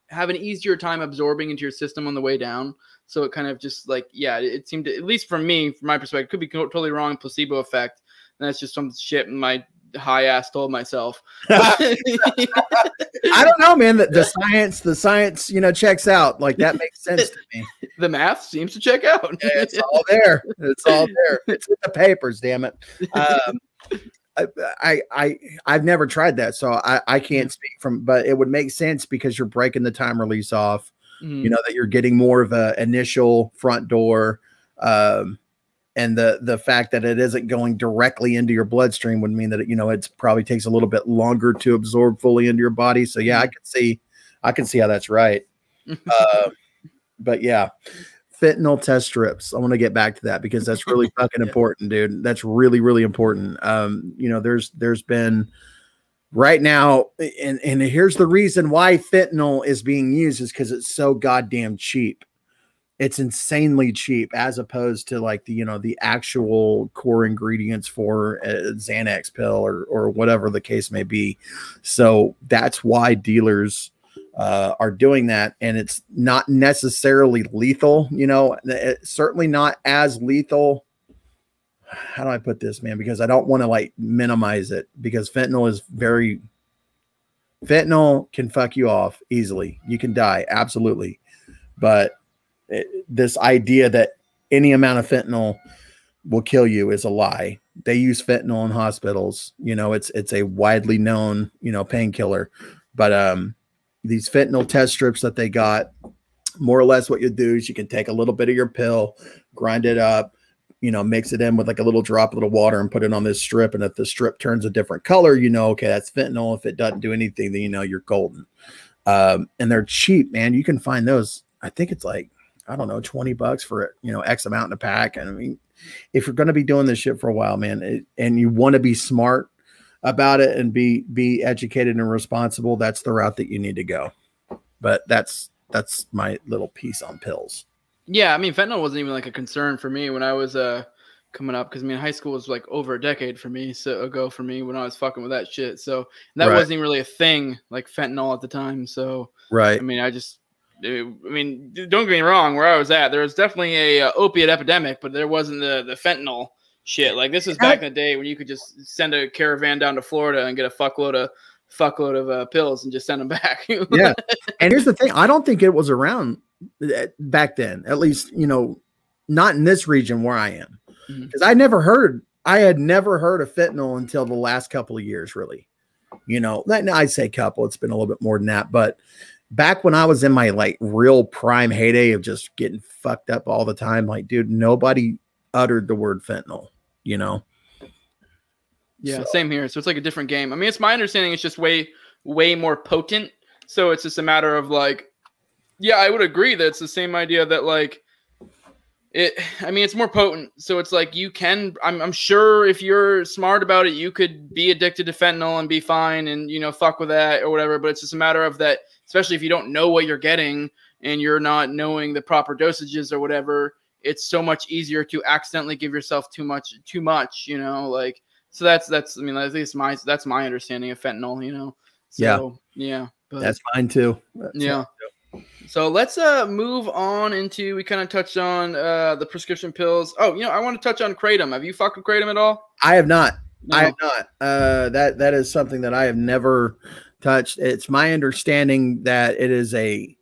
[SPEAKER 1] have an easier time absorbing into your system on the way down. So it kind of just like, yeah, it seemed to, at least for me, from my perspective, could be totally wrong, placebo effect. And that's just some shit my high ass told myself.
[SPEAKER 2] I don't know, man. The science, you know, checks out. Like that makes sense to me.
[SPEAKER 1] The math seems to check out.
[SPEAKER 2] Yeah, it's all there. It's all there. It's in the papers, damn it. I've never tried that, so I can't speak from, but it would make sense because you're breaking the time release off. You know, that you're getting more of a initial front door, and the fact that it isn't going directly into your bloodstream would mean that you know, it's probably takes a little bit longer to absorb fully into your body. So yeah, I can see how that's right. But yeah, fentanyl test strips. I want to get back to that because that's really fucking important, dude. That's really, really important. You know, there's been right now, and here's the reason why fentanyl is being used is because it's so goddamn cheap. It's insanely cheap as opposed to like the, you know, the actual core ingredients for a Xanax pill or whatever the case may be. So that's why dealers are doing that, and it's not necessarily lethal. You know, it's certainly not as lethal. How do I put this, man? Because I don't want to like minimize it, because fentanyl can fuck you off easily. You can die, absolutely. But this idea that any amount of fentanyl will kill you is a lie. They use fentanyl in hospitals. You know, it's a widely known, you know, painkiller. But these fentanyl test strips that they got, more or less what you do is you can take a little bit of your pill, grind it up, you know, mix it in with like a little drop of water and put it on this strip. And if the strip turns a different color, you know, okay, that's fentanyl. If it doesn't do anything, then you know you're golden. And they're cheap, man. You can find those. I think it's like, I don't know, $20 for, you know, X amount in a pack. And I mean, if you're going to be doing this shit for a while, man, and you want to be smart about it and be educated and responsible, that's the route that you need to go. But that's my little piece on pills.
[SPEAKER 1] Yeah, I mean, fentanyl wasn't even like a concern for me when I was coming up, because I mean, high school was like over a decade for me when I was fucking with that shit. So that wasn't even really a thing, like fentanyl at the time. So I mean, don't get me wrong, where I was at, there was definitely a opiate epidemic, but there wasn't the fentanyl shit. Like this was back in the day when you could just send a caravan down to Florida and get a fuckload of pills and just send them back.
[SPEAKER 2] Yeah. And here's the thing. I don't think it was around back then, at least, you know, not in this region where I am, because I had never heard of fentanyl until the last couple of years, really. You know, I'd say couple, it's been a little bit more than that, but back when I was in my like real prime heyday of just getting fucked up all the time, like, dude, nobody uttered the word fentanyl, you know?
[SPEAKER 1] Yeah, same here. So it's like a different game. I mean, it's my understanding it's just way more potent. So it's just a matter of like, yeah, I would agree that it's the same idea that like it's more potent. So it's like you can, I'm sure if you're smart about it, you could be addicted to fentanyl and be fine and, you know, fuck with that or whatever. But it's just a matter of that, especially if you don't know what you're getting and you're not knowing the proper dosages or whatever, it's so much easier to accidentally give yourself too much, you know, like, so that's, I mean, at least that's my understanding of fentanyl, you know? So, yeah. But,
[SPEAKER 2] that's mine too.
[SPEAKER 1] So let's move on into, we kind of touched on the prescription pills. Oh, you know, I want to touch on Kratom. Have you fucked with Kratom at all?
[SPEAKER 2] I have not. No. I have not. That is something that I have never touched. It's my understanding that it is a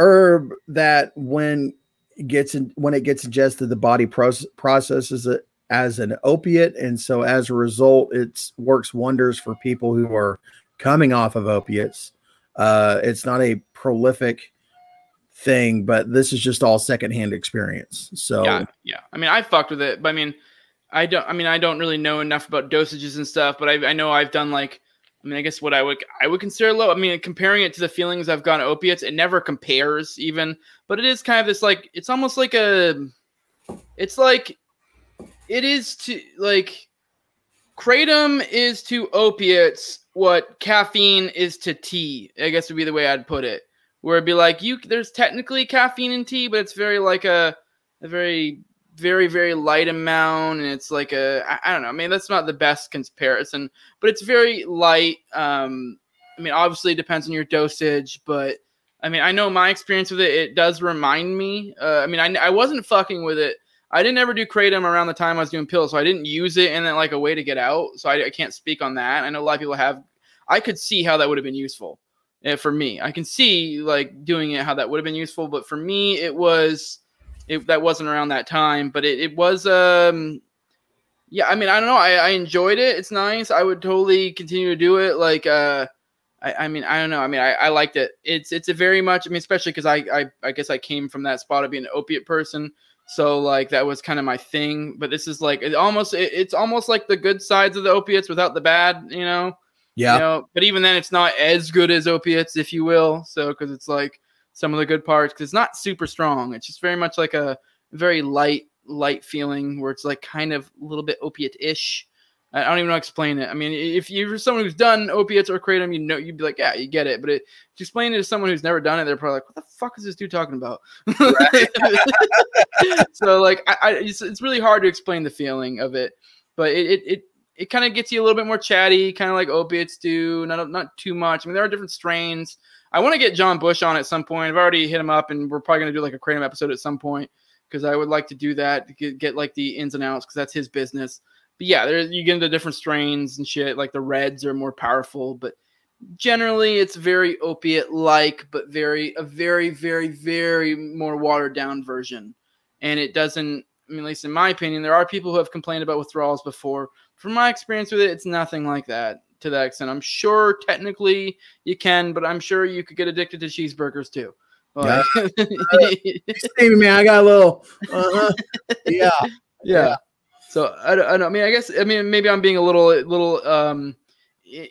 [SPEAKER 2] herb that when it gets ingested, the body processes it as an opiate, and so as a result, it works wonders for people who are coming off of opiates. It's not a prolific thing, but this is just all secondhand experience. So yeah. I
[SPEAKER 1] mean, I fucked with it, but I don't really know enough about dosages and stuff, but I know I've done like, I mean, I guess what I would consider low. I mean, comparing it to the feelings I've gotten opiates, it never compares even, but it is kind of this like, it's almost like it is to like, Kratom is to opiates what caffeine is to tea, I guess would be the way I'd put it. Where it'd be like, there's technically caffeine in tea, but it's very like a very, very, very light amount. And it's like I don't know. I mean, that's not the best comparison, but it's very light. I mean, obviously it depends on your dosage, but I mean, I know my experience with it, it does remind me. I mean, I wasn't fucking with it. I didn't ever do Kratom around the time I was doing pills, so I didn't use it in like a way to get out. So I can't speak on that. I know a lot of people have. I could see how that would have been useful for me. I can see like doing it, how that would have been useful. But for me, that wasn't around that time. But it was, yeah, I mean, I don't know. I enjoyed it. It's nice. I would totally continue to do it. Like, I mean, I don't know. I mean, I liked it. It's a very much, I mean, especially because I guess I came from that spot of being an opiate person. So like that was kind of my thing. But this is like, it's almost like the good sides of the opiates without the bad, you know?
[SPEAKER 2] Yeah.
[SPEAKER 1] You know, but even then it's not as good as opiates, if you will. So, because it's like some of the good parts, because it's not super strong. It's just very much like a very light feeling where it's like kind of a little bit opiate-ish. I don't even know how to explain it. I mean, if you're someone who's done opiates or Kratom, you know, you'd be like, yeah, you get it. But to explain it to someone who's never done it, they're probably like, what the fuck is this dude talking about? Right. So like, it's really hard to explain the feeling of it, but it kind of gets you a little bit more chatty, kind of like opiates do. Not too much. I mean, there are different strains. I want to get John Bush on at some point. I've already hit him up, and we're probably going to do like a Kratom episode at some point, because I would like to do that, to get like the ins and outs, because that's his business. But yeah, you get into different strains and shit. Like the reds are more powerful, but generally it's very opiate-like, but a very, very, very more watered-down version. And it doesn't, I mean, at least in my opinion, there are people who have complained about withdrawals before. From my experience with it, it's nothing like that to that extent. I'm sure technically you can, but I'm sure you could get addicted to cheeseburgers too. Like,
[SPEAKER 2] you man, I got a little, yeah.
[SPEAKER 1] So I don't know. I mean, maybe I'm being a little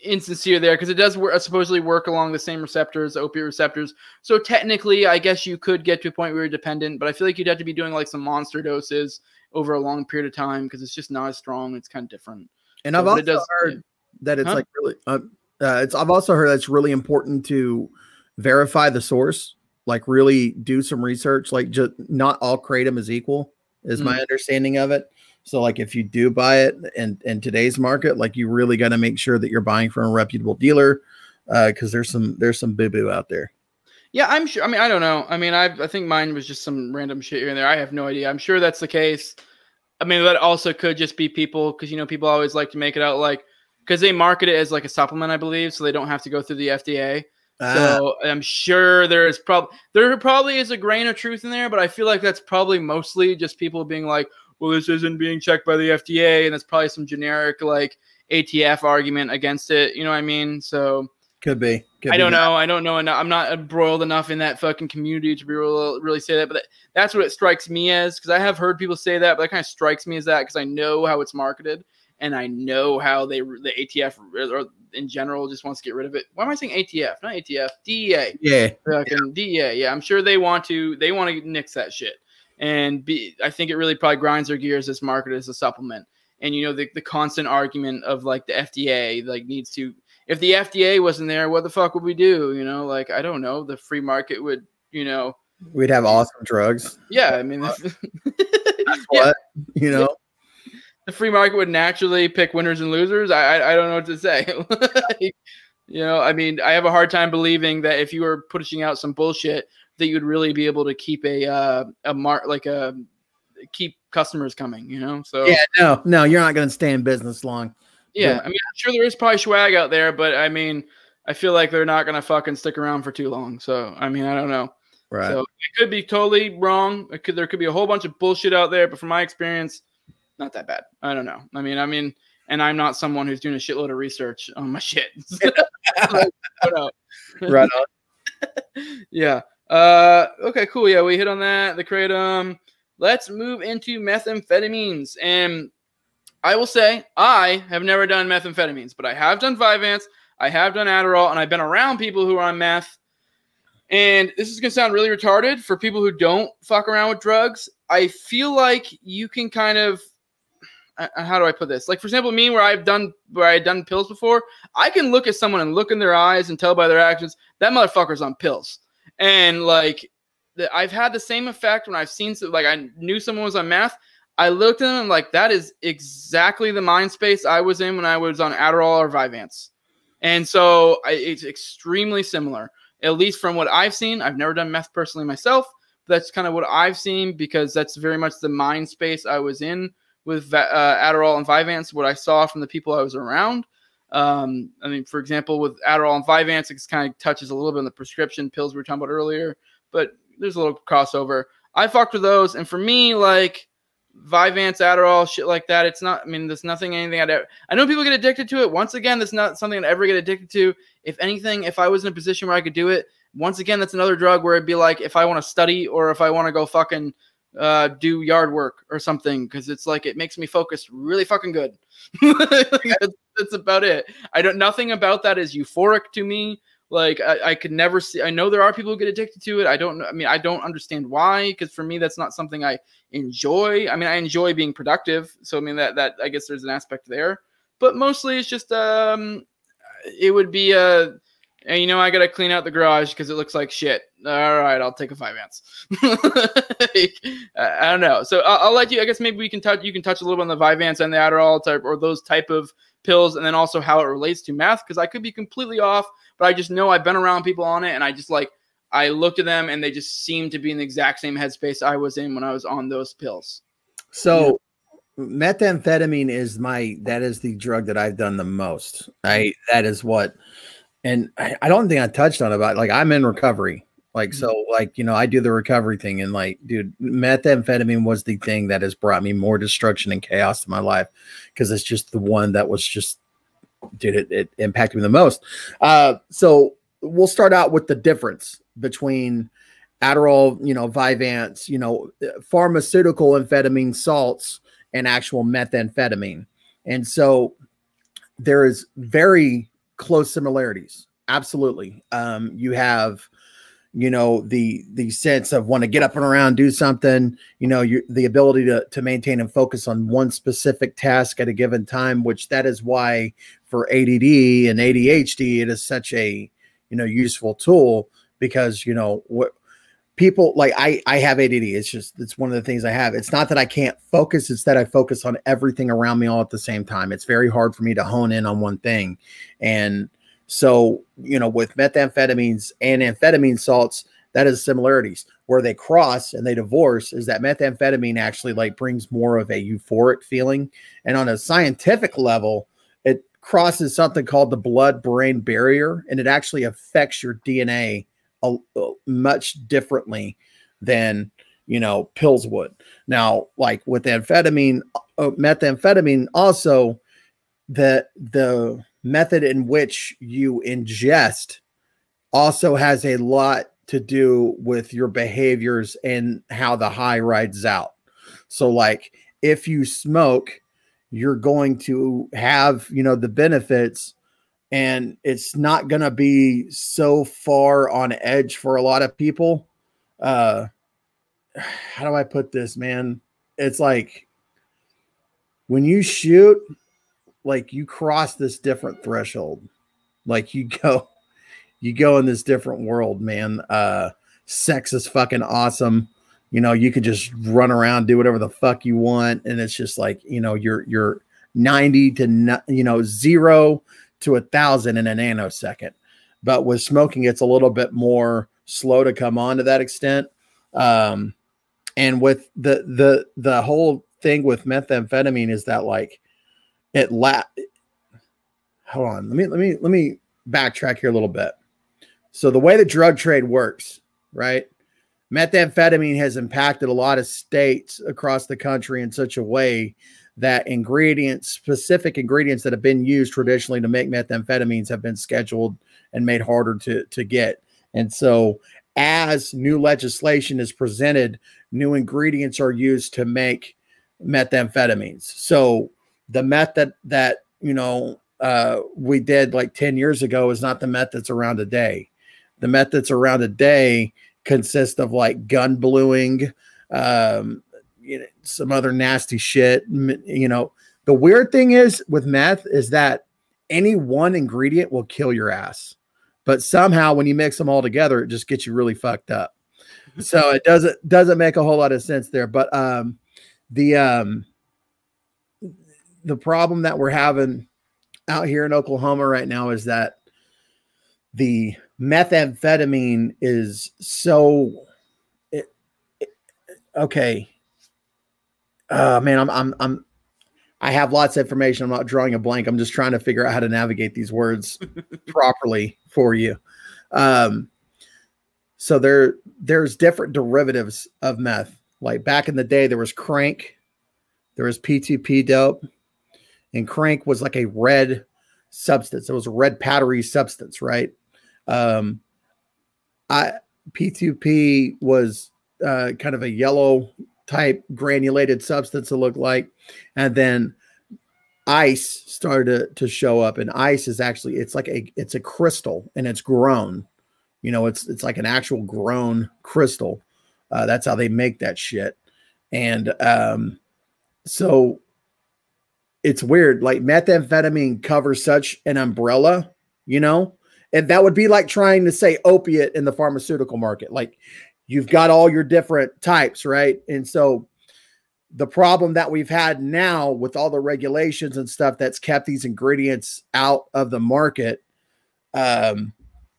[SPEAKER 1] insincere there, because it does supposedly work along the same receptors, opiate receptors. So technically, I guess you could get to a point where you're dependent, but I feel like you'd have to be doing like some monster doses over a long period of time, because it's just not as strong. It's kind of different.
[SPEAKER 2] And I've also heard that it's like really, I've also heard that's really important to verify the source, like really do some research. Like, just not all Kratom is equal, is my understanding of it. So like if you do buy it in today's market, like you really got to make sure that you're buying from a reputable dealer, because there's some boo-boo out there.
[SPEAKER 1] Yeah, I'm sure. I mean, I don't know. I mean, I think mine was just some random shit here and there. I have no idea. I'm sure that's the case. I mean, that also could just be people, because, you know, people always like to make it out like, because they market it as like a supplement, I believe, so they don't have to go through the FDA. So I'm sure there probably is a grain of truth in there, but I feel like that's probably mostly just people being like, well, this isn't being checked by the FDA, and that's probably some generic like ATF argument against it. You know what I mean? So
[SPEAKER 2] could be.
[SPEAKER 1] I don't know. I don't know enough. I'm not embroiled enough in that fucking community to be really say that, but that's what it strikes me as, because I have heard people say that, but that kind of strikes me as that, because I know how it's marketed, and I know how the ATF or in general just wants to get rid of it. Why am I saying ATF? Not ATF. DEA.
[SPEAKER 2] Yeah.
[SPEAKER 1] Fucking DEA. Yeah, I'm sure they want to nix that shit. And I think it really probably grinds their gears as marketed as a supplement. And, you know, the constant argument of like the FDA like needs to, if the FDA wasn't there, what the fuck would we do? You know, like, I don't know, the free market would, you know,
[SPEAKER 2] we'd have awesome drugs.
[SPEAKER 1] Yeah. I mean,
[SPEAKER 2] what, you know,
[SPEAKER 1] the free market would naturally pick winners and losers. I don't know what to say. You know, I mean, I have a hard time believing that if you were pushing out some bullshit, that you would really be able to keep keep customers coming, you know? So
[SPEAKER 2] yeah, no, you're not going to stay in business long.
[SPEAKER 1] Yeah. I mean, I'm sure there is probably swag out there, but I mean, I feel like they're not going to fucking stick around for too long. So, I mean, I don't know.
[SPEAKER 2] Right.
[SPEAKER 1] So it could be totally wrong. There could be a whole bunch of bullshit out there, but from my experience, not that bad. I don't know. I mean, and I'm not someone who's doing a shitload of research on my shit.
[SPEAKER 2] Right on.
[SPEAKER 1] Yeah. Okay, cool. Yeah, we hit on that. The Kratom. Let's move into methamphetamines. And I will say I have never done methamphetamines, but I have done Vyvanse, I have done Adderall, and I've been around people who are on meth. And this is going to sound really retarded for people who don't fuck around with drugs. I feel like you can kind of, how do I put this? Like, for example, me, where I had done pills before, I can look at someone and look in their eyes and tell by their actions that motherfucker's on pills. And like, I've had the same effect when I've seen, like, I knew someone was on meth. I looked at them and like, that is exactly the mind space I was in when I was on Adderall or Vyvanse. And so it's extremely similar. at least from what I've seen. I've never done meth personally myself, but that's kind of what I've seen, because that's very much the mind space I was in with Adderall and Vyvanse, what I saw from the people I was around. I mean, for example, with Adderall and Vyvanse, it kind of touches a little bit on the prescription pills we were talking about earlier, but there's a little crossover. I fucked with those, and for me, like Vyvanse, Adderall, shit like that, it's not, I mean, there's nothing, anything I know people get addicted to it. Once again, that's not something I'd ever get addicted to. If anything, if I was in a position where I could do it, once again, that's another drug where it'd be like, if I want to study or if I want to go fucking do yard work or something, because it's like, it makes me focus really fucking good. That's about it. Nothing about that is euphoric to me. Like I could never see, I know there are people who get addicted to it. I don't understand why, because for me, that's not something I enjoy. I mean, I enjoy being productive. So, I mean, that I guess there's an aspect there, but mostly it's just, it would be and you know, I got to clean out the garage because it looks like shit. All right, I'll take a 5-ounce. I don't know. So I'll let you, I guess maybe you can touch a little bit on the Vyvanse and the Adderall type, or those type of pills, and then also how it relates to meth, because I could be completely off, but I just know I've been around people on it, and I just like, I looked at them and they just seemed to be in the exact same headspace I was in when I was on those pills.
[SPEAKER 2] So methamphetamine is that is the drug that I've done the most. That is what, and I don't think I touched on about, like, I'm in recovery. Like, so like, you know, I do the recovery thing, and like, dude, methamphetamine was the thing that has brought me more destruction and chaos to my life. Cause it's just the one that was just, dude, it impacted me the most. So we'll start out with the difference between Adderall, you know, Vyvanse, you know, pharmaceutical amphetamine salts and actual methamphetamine. And so there is very close similarities. Absolutely. You have, you know, the sense of want to get up and around, do something, you know, the ability to maintain and focus on one specific task at a given time, which that is why for ADD and ADHD, it is such a, you know, useful tool, because, you know, what people like, I have ADD. It's one of the things I have. It's not that I can't focus. It's that I focus on everything around me all at the same time. It's very hard for me to hone in on one thing. And so, you know, with methamphetamines and amphetamine salts, that is similarities. Where they cross and they divorce is that methamphetamine actually like brings more of a euphoric feeling. And on a scientific level, it crosses something called the blood-brain barrier, and it actually affects your DNA much differently than, you know, pills would. Now, like with amphetamine, methamphetamine also, the method in which you ingest also has a lot to do with your behaviors and how the high rides out. So like if you smoke, you're going to have, you know, the benefits, and it's not going to be so far on edge for a lot of people. How do I put this, man? It's like when you shoot, like you cross this different threshold, like you go in this different world, man. Sex is fucking awesome. You know, you could just run around, do whatever the fuck you want. And it's just like, you know, you're 90 to, you know, 0 to 1,000 in a nanosecond. But with smoking, it's a little bit more slow to come on to that extent. And with the whole thing with methamphetamine is that like, hold on. Let me backtrack here a little bit. So the way the drug trade works, right? Methamphetamine has impacted a lot of states across the country in such a way that specific ingredients that have been used traditionally to make methamphetamines have been scheduled and made harder to get. And so as new legislation is presented, new ingredients are used to make methamphetamines. So the method that, you know, we did like 10 years ago is not the meth that's around today. The meth that's around today consists of like gun bluing, you know, some other nasty shit. You know, the weird thing is with meth is that any one ingredient will kill your ass, but somehow when you mix them all together, it just gets you really fucked up. So it doesn't make a whole lot of sense there. But the problem that we're having out here in Oklahoma right now is that the methamphetamine is so okay. Man, I have lots of information. I'm not drawing a blank. I'm just trying to figure out how to navigate these words properly for you. So there's different derivatives of meth. Like back in the day, there was crank, there was P2P dope, and crank was like a red substance. It was a red powdery substance, right? P2P was kind of a yellow type granulated substance to look like, and then ice started to show up. And ice is actually it's a crystal, and it's grown. You know, it's like an actual grown crystal. That's how they make that shit. And so it's weird. Like methamphetamine covers such an umbrella, you know, and that would be like trying to say opiate in the pharmaceutical market. Like you've got all your different types, right? And so the problem that we've had now with all the regulations and stuff that's kept these ingredients out of the market,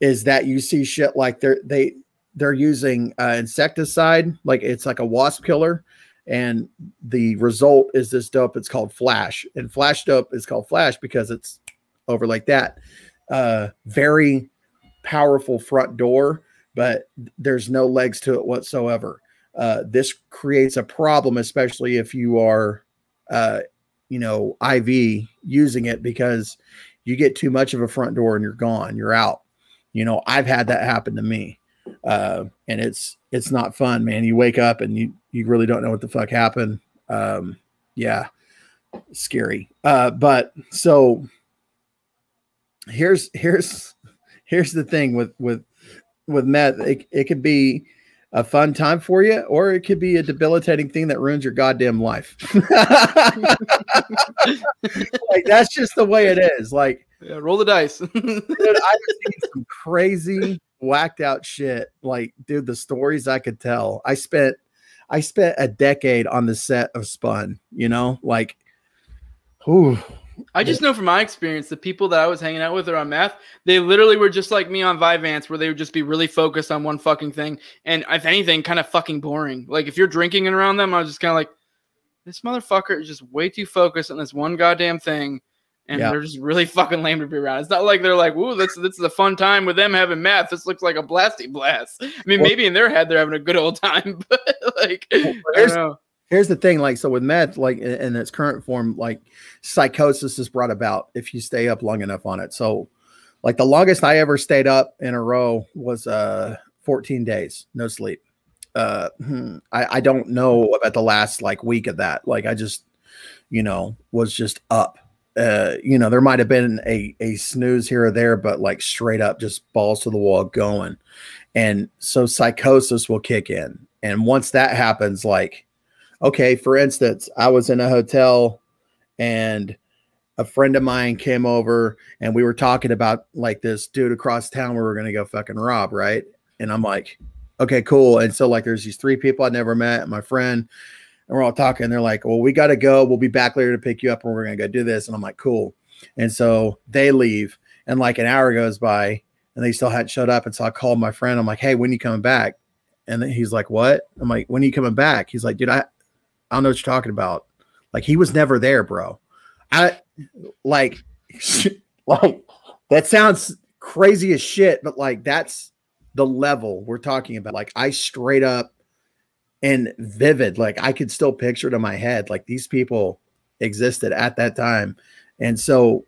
[SPEAKER 2] is that you see shit like they're using insecticide, like it's like a wasp killer, and the result is this dope. It's called flash, and flash dope is called flash because it's over like that. Very powerful front door, but there's no legs to it whatsoever. This creates a problem, especially if you are, you know, IV using it, because you get too much of a front door and you're gone, you're out. You know, I've had that happen to me. And it's not fun, man. You wake up and you really don't know what the fuck happened. Yeah, scary. But so here's the thing with meth. It could be a fun time for you, or it could be a debilitating thing that ruins your goddamn life. Like that's just the way it is. Like,
[SPEAKER 1] yeah, roll the dice.
[SPEAKER 2] Dude, I've seen some crazy whacked out shit. Like, dude, the stories I could tell. I spent a decade on the set of Spun, you know, like, whew.
[SPEAKER 1] I just know from my experience, the people that I was hanging out with are on meth. They literally were just like me on Vyvanse, where they would just be really focused on one fucking thing. And if anything, kind of fucking boring. Like if you're drinking and around them, I was just kind of like, this motherfucker is just way too focused on this one goddamn thing. And they're just really fucking lame to be around. It's not like they're like, "Woo, this is a fun time with them having meth. This looks like a blasty blast." I mean, maybe in their head they're having a good old time, but like, I don't know.
[SPEAKER 2] Here's the thing, like, so with meth, like in its current form, like psychosis is brought about if you stay up long enough on it. So, like the longest I ever stayed up in a row was 14 days, no sleep. I don't know about the last like week of that. Like I just, you know, was just up. You know, there might have been a snooze here or there, but like straight up just balls to the wall going. And so psychosis will kick in. And once that happens, like, okay, for instance, I was in a hotel and a friend of mine came over and we were talking about like this dude across town we were going to go fucking rob. Right. And I'm like, okay, cool. And so like, there's these three people I never met, my friend, and we're all talking. They're like, well, we got to go. We'll be back later to pick you up and we're going to go do this. And I'm like, cool. And so they leave and like an hour goes by and they still hadn't showed up. And so I called my friend. I'm like, hey, when are you coming back? And then he's like, what? I'm like, when are you coming back? He's like, dude, I don't know what you're talking about. Like he was never there, bro. Like that sounds crazy as shit, but like, that's the level we're talking about. Like I straight up and vivid, like I could still picture it in my head. Like these people existed at that time. And so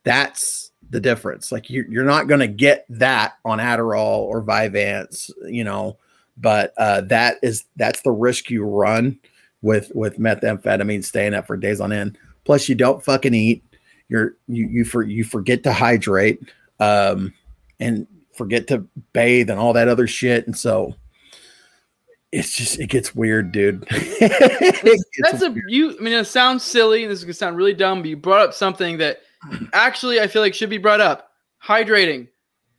[SPEAKER 2] that's the difference. Like you're not going to get that on Adderall or Vyvanse, you know, but that's the risk you run with methamphetamine, staying up for days on end. Plus you don't fucking eat. You forget to hydrate, and forget to bathe and all that other shit. And so it gets weird, dude.
[SPEAKER 1] I mean, it sounds silly. This is gonna sound really dumb, but you brought up something that actually I feel like should be brought up. Hydrating.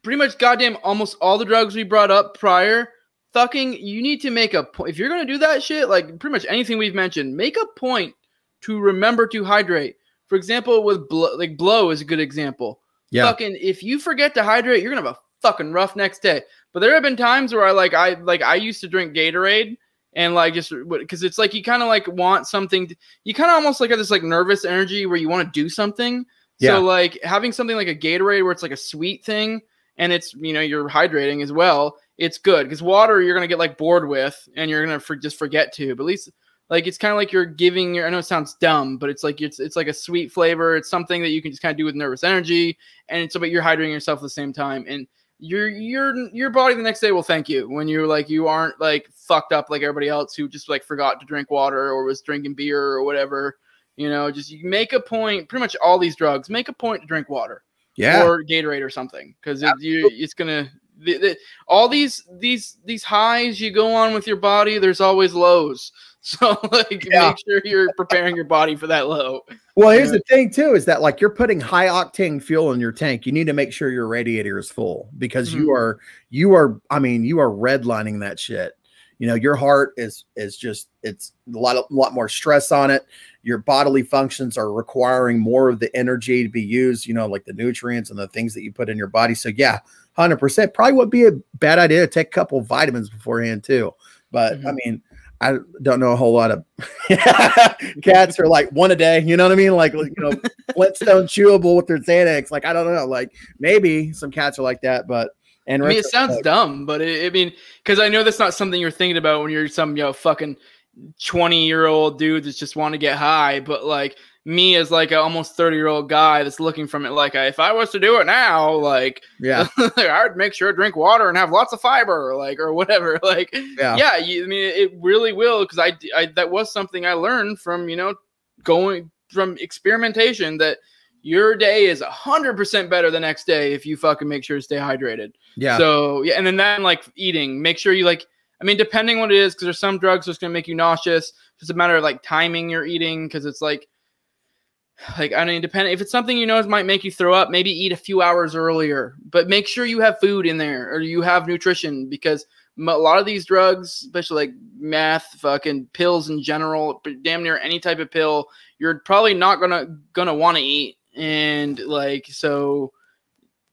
[SPEAKER 1] Pretty much goddamn almost all the drugs we brought up prior, fucking, you need to make a point. If you're gonna do that shit, like pretty much anything we've mentioned, make a point to remember to hydrate. For example, with blow is a good example. Yeah. Fucking, if you forget to hydrate, you're gonna have a fucking rough next day. But there have been times where I used to drink Gatorade and like just because it's like you kind of like want something. You kind of almost like have this like nervous energy where you want to do something.
[SPEAKER 2] Yeah.
[SPEAKER 1] So like having something like a Gatorade where it's like a sweet thing and it's, you know, you're hydrating as well. It's good because water you're going to get like bored with and you're going to just forget to. But at least like it's kind of like you're giving your, I know it sounds dumb, but it's like it's like a sweet flavor. It's something that you can just kind of do with nervous energy. And it's about you're hydrating yourself at the same time. And your body the next day will thank you when you're like you aren't like fucked up like everybody else who just like forgot to drink water or was drinking beer or whatever. You know, just you make a point. Pretty much all these drugs make a point to drink water, or Gatorade or something, because it's gonna. All these highs you go on with your body, there's always lows. So like make sure you're preparing your body for that low.
[SPEAKER 2] Well, here's the thing too, is that like you're putting high octane fuel in your tank. You need to make sure your radiator is full because you are redlining that shit. You know, your heart is just, it's a lot more stress on it. Your bodily functions are requiring more of the energy to be used, you know, like the nutrients and the things that you put in your body. So yeah, 100% probably would be a bad idea to take a couple of vitamins beforehand too. But I mean, I don't know a whole lot of cats are like one a day, you know what I mean? Like, you know, Flintstone chewable with their Xanax. Like, I don't know, like maybe some cats are like that, but and
[SPEAKER 1] I mean, it sounds dumb, but I mean, because I know that's not something you're thinking about when you're some, you know, fucking 20-year-old dude that's just want to get high. But like me as like an almost 30-year-old guy that's looking from it, like if I was to do it now, like I'd make sure to drink water and have lots of fiber, like or whatever. Like I mean, it really will, because I that was something I learned from, you know, going from experimentation, that your day is 100% better the next day if you fucking make sure to stay hydrated. Yeah. So yeah, and then like eating, make sure you like. I mean, depending on what it is, because there's some drugs that's gonna make you nauseous. It's a matter of like timing your eating, because it's like I mean, depending if it's something you know might make you throw up, maybe eat a few hours earlier. But make sure you have food in there or you have nutrition, because a lot of these drugs, especially like meth, fucking pills in general, damn near any type of pill, you're probably not gonna want to eat. And like, so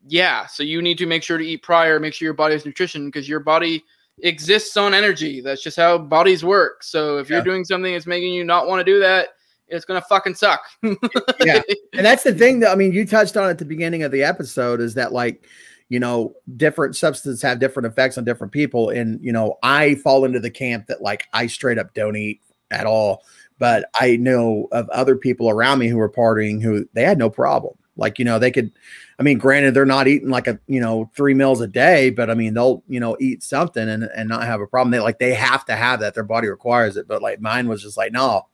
[SPEAKER 1] yeah, so you need to make sure to eat prior, make sure your body has nutrition, because your body exists on energy. That's just how bodies work. So if you're doing something that's making you not want to do that, it's gonna fucking suck.
[SPEAKER 2] Yeah, and that's the thing that I mean, you touched on at the beginning of the episode, is that like, you know, different substances have different effects on different people, and you know, I fall into the camp that like I straight up don't eat at all. But I know of other people around me who were partying who they had no problem. Like, you know, they could, I mean, granted, they're not eating like a, you know, 3 meals a day, but I mean, they'll, you know, eat something and not have a problem. They have to have that. Their body requires it. But like mine was just like, no,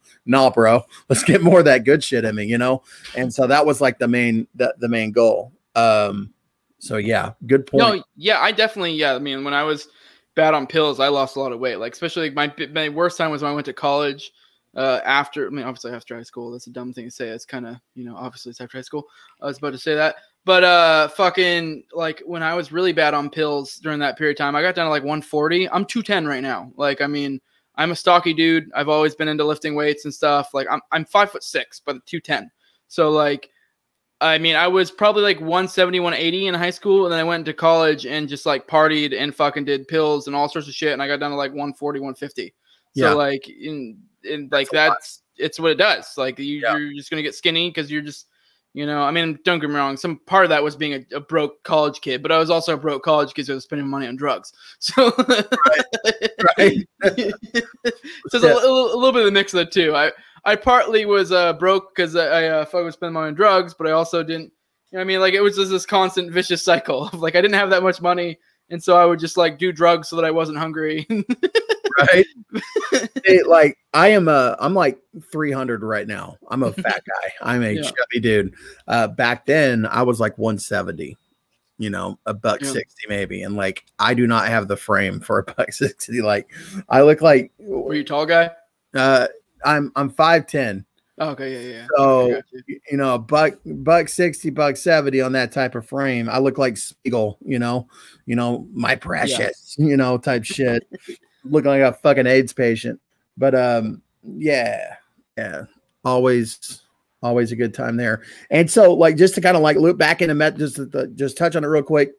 [SPEAKER 2] bro, let's get more of that good shit in me, you know? And so that was like the main goal. So yeah, good point.
[SPEAKER 1] No, yeah, I definitely, I mean, when I was bad on pills, I lost a lot of weight. Like, especially like my worst time was when I went to college. Obviously after high school. That's a dumb thing to say. It's kind of, you know, obviously it's after high school. I was about to say that, but fucking like when I was really bad on pills during that period of time, I got down to like 140. I'm 210 right now. Like, I mean, I'm a stocky dude. I've always been into lifting weights and stuff. Like I'm 5'6", but 210. So like, I mean, I was probably like 170, 180 in high school, and then I went to college and just like partied and fucking did pills and all sorts of shit, and I got down to like 140, 150. So like like it's what it does. Like you're just gonna get skinny because you're just, you know, I mean, don't get me wrong, some part of that was being a broke college kid, but I was also a broke college kid because I was spending money on drugs. So right. So there's a little bit of the mix of the two. I partly was broke because I was spending money on drugs, but I also didn't, you know what I mean? Like it was just this constant vicious cycle of like I didn't have that much money, and so I would just like do drugs so that I wasn't hungry.
[SPEAKER 2] Right. Like I'm like 300 right now. I'm a fat guy. I'm a chubby dude. Back then I was like 170, you know, $160 maybe. And like, I do not have the frame for $160. Like I look like,
[SPEAKER 1] were you a tall guy?
[SPEAKER 2] I'm 5'10".
[SPEAKER 1] Oh, okay. Yeah.
[SPEAKER 2] So, you know, $160, $170 on that type of frame. I look like Spiegel, you know, my precious, you know, type shit. Looking like a fucking AIDS patient. But yeah, always a good time there. And so like just to kind of like loop back into just touch on it real quick.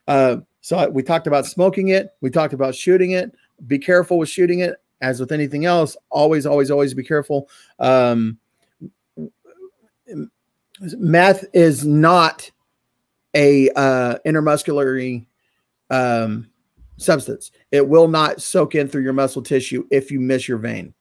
[SPEAKER 2] So we talked about smoking it. We talked about shooting it. Be careful with shooting it. As with anything else, always, always, always be careful. Meth is not a intermuscular substance. It will not soak in through your muscle tissue if you miss your vein.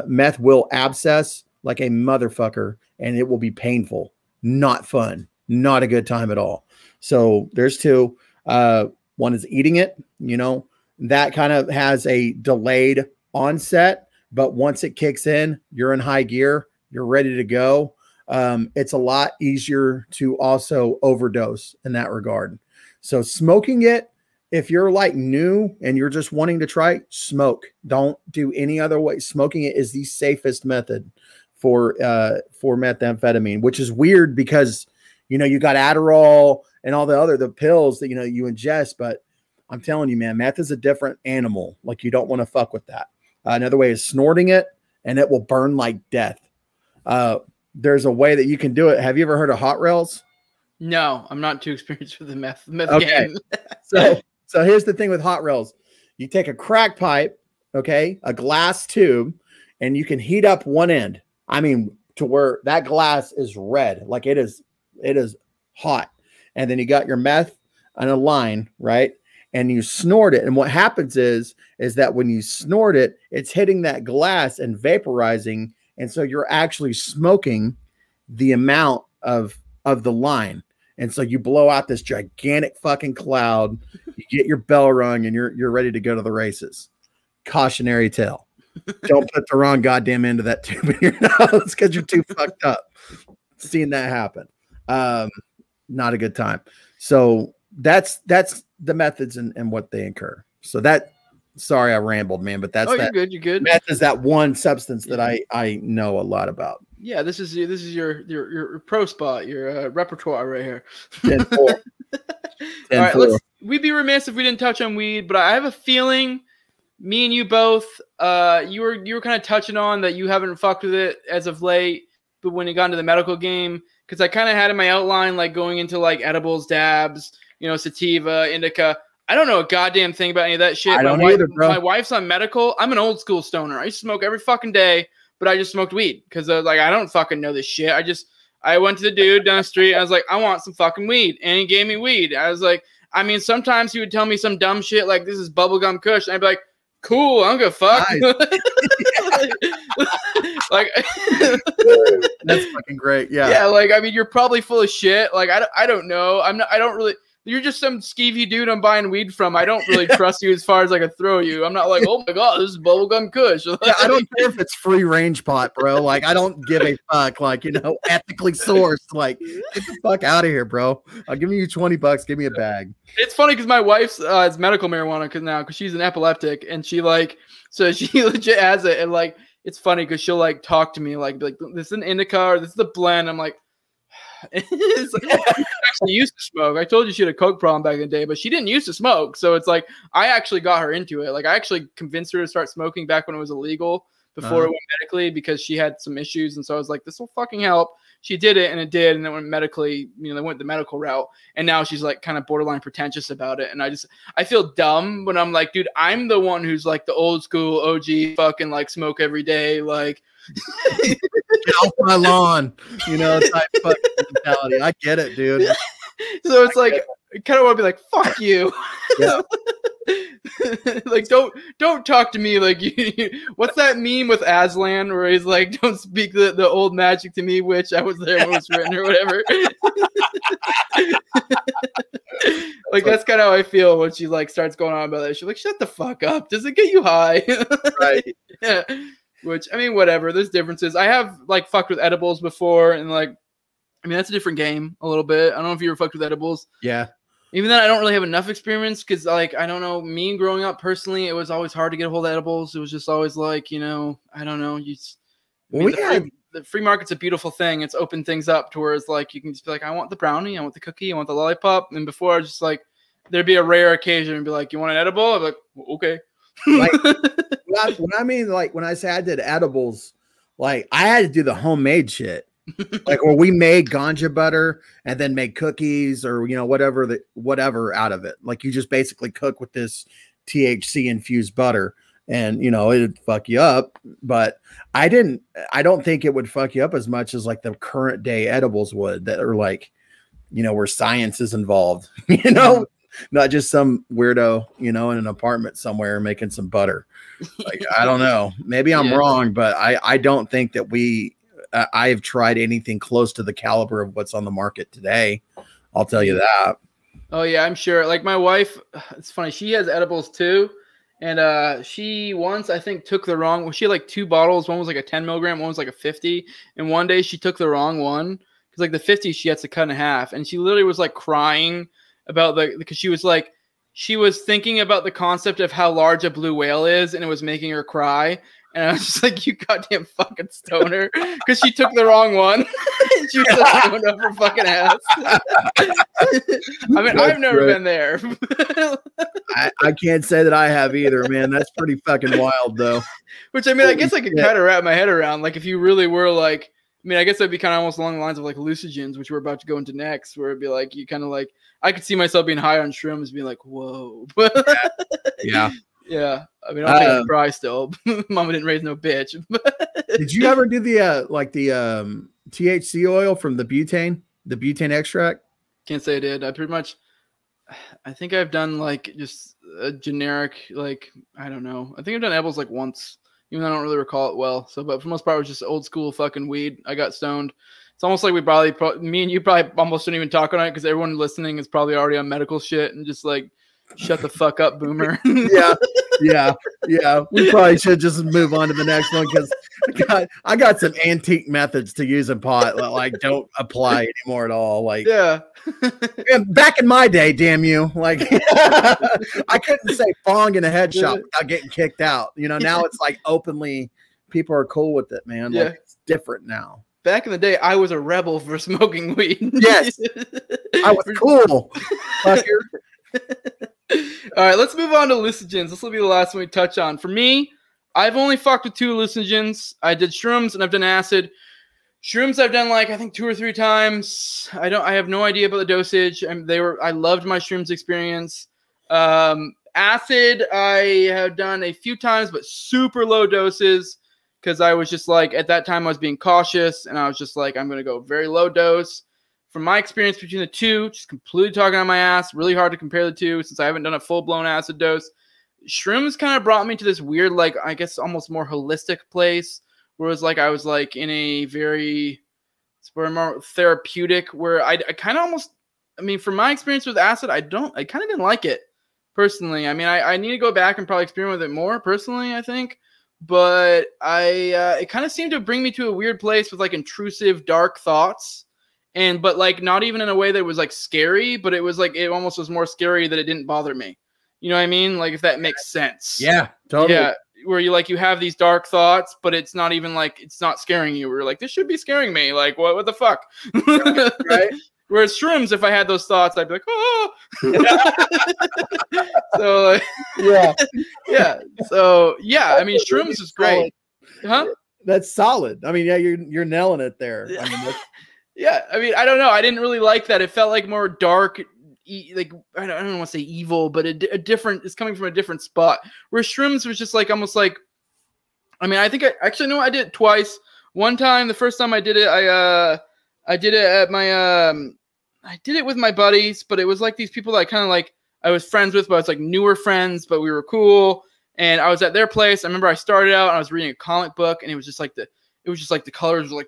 [SPEAKER 2] Meth will abscess like a motherfucker, and it will be painful. Not fun. Not a good time at all. So there's two. One is eating it. You know, that kind of has a delayed onset, but once it kicks in, you're in high gear. You're ready to go. It's a lot easier to also overdose in that regard. So smoking it, if you're like new and you're just wanting to try, smoke. Don't do any other way. Smoking it is the safest method for methamphetamine, which is weird because, you know, you got Adderall and all the pills that, you know, you ingest, but I'm telling you, man, meth is a different animal. Like, you don't want to fuck with that. Another way is snorting it, and it will burn like death. There's a way that you can do it. Have you ever heard of hot rails?
[SPEAKER 1] No, I'm not too experienced with the meth
[SPEAKER 2] okay.
[SPEAKER 1] game.
[SPEAKER 2] So here's the thing with hot rails. You take a crack pipe, okay, a glass tube, and you can heat up one end. I mean, to where that glass is red, like it is hot. And then you got your meth on a line, right? And you snort it. And what happens is that when you snort it, it's hitting that glass and vaporizing. And so you're actually smoking the amount of the line. And so you blow out this gigantic fucking cloud. You get your bell rung, and you're ready to go to the races. Cautionary tale. Don't put the wrong goddamn end of that tube in your nose because you're too fucked up. Seeing that happen. Not a good time. So that's the methods and what they incur. So that, sorry, I rambled, man, but that's
[SPEAKER 1] you're good. You're good.
[SPEAKER 2] Meth is that one substance that I know a lot about.
[SPEAKER 1] Yeah, this is your pro spot, your repertoire right here.
[SPEAKER 2] 10-4.
[SPEAKER 1] All right, we'd be remiss if we didn't touch on weed, but I have a feeling me and you both, you were kind of touching on that you haven't fucked with it as of late, but when you got into the medical game, because I kind of had in my outline like going into like edibles, dabs, you know, sativa, indica. I don't know a goddamn thing about any of that shit.
[SPEAKER 2] I don't either, bro.
[SPEAKER 1] My wife's on medical. I'm an old school stoner. I used to smoke every fucking day, but I just smoked weed because I was like, I don't fucking know this shit. I went to the dude down the street. I was like, I want some fucking weed. And he gave me weed. I was like, I mean, sometimes he would tell me some dumb shit like this is bubblegum kush. And I'd be like, cool, I'm gonna fuck. Nice. Like,
[SPEAKER 2] that's fucking great. Yeah.
[SPEAKER 1] Yeah. Like, I mean, you're probably full of shit. Like, I don't know. I don't really. You're just some skeevy dude I'm buying weed from. I don't really trust you as far as I could throw you. I'm not like, oh my god, this is bubblegum kush.
[SPEAKER 2] Yeah, I don't care if it's free range pot, bro. Like, I don't give a fuck. Like, you know, ethically sourced. Like, get the fuck out of here, bro. I'll give you $20. Give me a bag. It's
[SPEAKER 1] funny because my wife's is medical marijuana because she's an epileptic, and she she legit has it, and like it's funny because she'll like talk to me like this is an indica or this is a blend. I'm like. I actually used to smoke. I told you she had a coke problem back in the day, but she didn't used to smoke. So it's like I actually got her into it. Like I actually convinced her to start smoking back when it was illegal before it went medically because she had some issues. And so I was like, this will fucking help. She did it, and it did, and it went medically. You know, they went the medical route, and now she's like kind of borderline pretentious about it. And I feel dumb when I'm like, dude, I'm the one who's like the old school OG fucking like smoke every day, like.
[SPEAKER 2] Get off my lawn, you know, type fucking mentality. I get it, dude.
[SPEAKER 1] So it's like I kind of want to be like, fuck you. Yeah. Like don't talk to me like you. What's that meme with Aslan where he's like, don't speak the old magic to me, which I was there when it was written or whatever. Like that's kind of how I feel when she like starts going on about that. She's like, shut the fuck up. Does it get you high?
[SPEAKER 2] Right.
[SPEAKER 1] Yeah. Which, I mean, whatever. There's differences. I have, like, fucked with edibles before, and, like, I mean, that's a different game a little bit. I don't know if you ever fucked with edibles.
[SPEAKER 2] Yeah.
[SPEAKER 1] Even then, I don't really have enough experience because, like, I don't know. Me growing up, personally, it was always hard to get a hold of edibles. It was just always, like, you know, I don't know. The free market's a beautiful thing. It's opened things up to where it's, like, you can just be like, I want the brownie. I want the cookie. I want the lollipop. And before, I was just, like, there'd be a rare occasion and be like, you want an edible? I'm like, well, okay.
[SPEAKER 2] Like, when I say I did edibles, like I had to do the homemade shit. Like, or we made ganja butter and then made cookies or, you know, whatever out of it. Like, you just basically cook with this THC infused butter and, you know, it'd fuck you up. But I don't think it would fuck you up as much as like the current day edibles would, that are like, you know, where science is involved, you know, not just some weirdo, you know, in an apartment somewhere making some butter. Like, I don't know, maybe I'm wrong, but I don't think that I've tried anything close to the caliber of what's on the market today. I'll tell you that. Oh
[SPEAKER 1] yeah, I'm sure. Like my wife, it's funny. She has edibles too. And she once, I think, took the wrong one. She had like 2 bottles. One was like a 10 milligram. One was like a 50. And one day she took the wrong one. Because like the 50, she had to cut in half. And she literally was like crying about because she was thinking about the concept of how large a blue whale is. And it was making her cry. And I was just like, you goddamn fucking stoner. Because she took the wrong one. She was like stoned up her fucking ass. I mean, I've never been there.
[SPEAKER 2] I can't say that I have either, man. That's pretty fucking wild, though.
[SPEAKER 1] Which, I mean, I guess I could kind of wrap my head around. Like, if you really were like, I mean, I guess that'd be kind of almost along the lines of like hallucinogens, which we're about to go into next, where it'd be like, you kind of like, I could see myself being high on shrooms, being like, whoa.
[SPEAKER 2] Yeah.
[SPEAKER 1] Yeah, I mean, I don't think I'd cry still. Mama didn't raise no bitch.
[SPEAKER 2] Did you ever do the THC oil from the butane extract?
[SPEAKER 1] Can't say I did. I think I've done like just a generic, like, I don't know. I think I've done edibles like once, even though I don't really recall it well. So, but for the most part, it was just old school fucking weed. I got stoned. It's almost like me and you probably almost don't even talk on it because everyone listening is probably already on medical shit and just like, shut the fuck up, boomer.
[SPEAKER 2] Yeah. We probably should just move on to the next one because I got some antique methods to use in pot that like don't apply anymore at all. Like, back in my day, damn you, like I couldn't say bong in a head shop without getting kicked out. You know, now it's like openly, people are cool with it, man. Like, it's different now.
[SPEAKER 1] Back in the day, I was a rebel for smoking weed.
[SPEAKER 2] Yes, I was cool.
[SPEAKER 1] All right, let's move on to hallucinogens. This will be the last one we touch on. For me, I've only fucked with 2 hallucinogens. I did shrooms and I've done acid. Shrooms I've done like I think 2 or 3 times. I have no idea about the dosage. I loved my shrooms experience. Acid I have done a few times, but super low doses because I was just like, at that time I was being cautious and I was just like, I'm going to go very low dose. From my experience between the 2, just completely talking on my ass, really hard to compare the 2 since I haven't done a full-blown acid dose. Shrooms kind of brought me to this weird, like, I guess almost more holistic place where it was like I was like in a very more therapeutic where I kind of almost, I mean, from my experience with acid, I kind of didn't like it personally. I mean, I need to go back and probably experiment with it more personally, I think. But it kind of seemed to bring me to a weird place with like intrusive, dark thoughts. But like not even in a way that was like scary, but it was like it almost was more scary that it didn't bother me. You know what I mean? Like if that makes sense.
[SPEAKER 2] Yeah, totally. Yeah,
[SPEAKER 1] where you have these dark thoughts, but it's not even like it's not scaring you. We're like, this should be scaring me. Like what the fuck?
[SPEAKER 2] Right.
[SPEAKER 1] Whereas shrooms, if I had those thoughts, I'd be like, oh. So like, yeah. So yeah, I mean, shrooms is great, huh?
[SPEAKER 2] That's solid. I mean, yeah, you're nailing it there. I mean,
[SPEAKER 1] yeah, I mean, I don't know. I didn't really like that. It felt like more dark, like I don't want to say evil, but a different. It's coming from a different spot. Where shrooms was just like almost like. I mean, I think I actually know I did it twice. One time, the first time I did it, I did it at my I did it with my buddies, but it was like these people that I kind of like I was friends with, but it's like newer friends, but we were cool. And I was at their place. I remember I started out and I was reading a comic book, and it was just like the colors were like.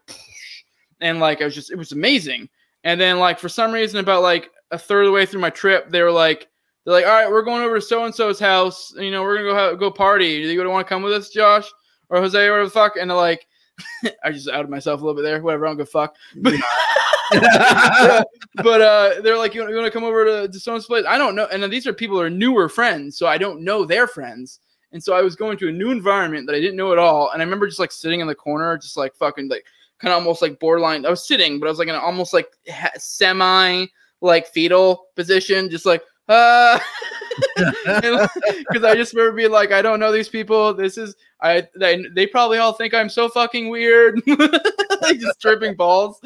[SPEAKER 1] And like it was amazing. And then like for some reason about like a third of the way through my trip, they're like, all right, we're going over to so and so's house. You know, we're gonna go party. Do you want to come with us, Josh or Jose or whatever the fuck? And they're like, I just outed myself a little bit there. Whatever, I don't give a fuck. But they're like, you want to come over to someone's place? I don't know. And then these are people who are newer friends, so I don't know their friends. And so I was going to a new environment that I didn't know at all. And I remember just like sitting in the corner, just like fucking like. Kind of almost like borderline. I was sitting, but I was like in an almost like semi like fetal position, just like Because I just remember being like, I don't know these people. They probably all think I'm so fucking weird. Like just tripping balls.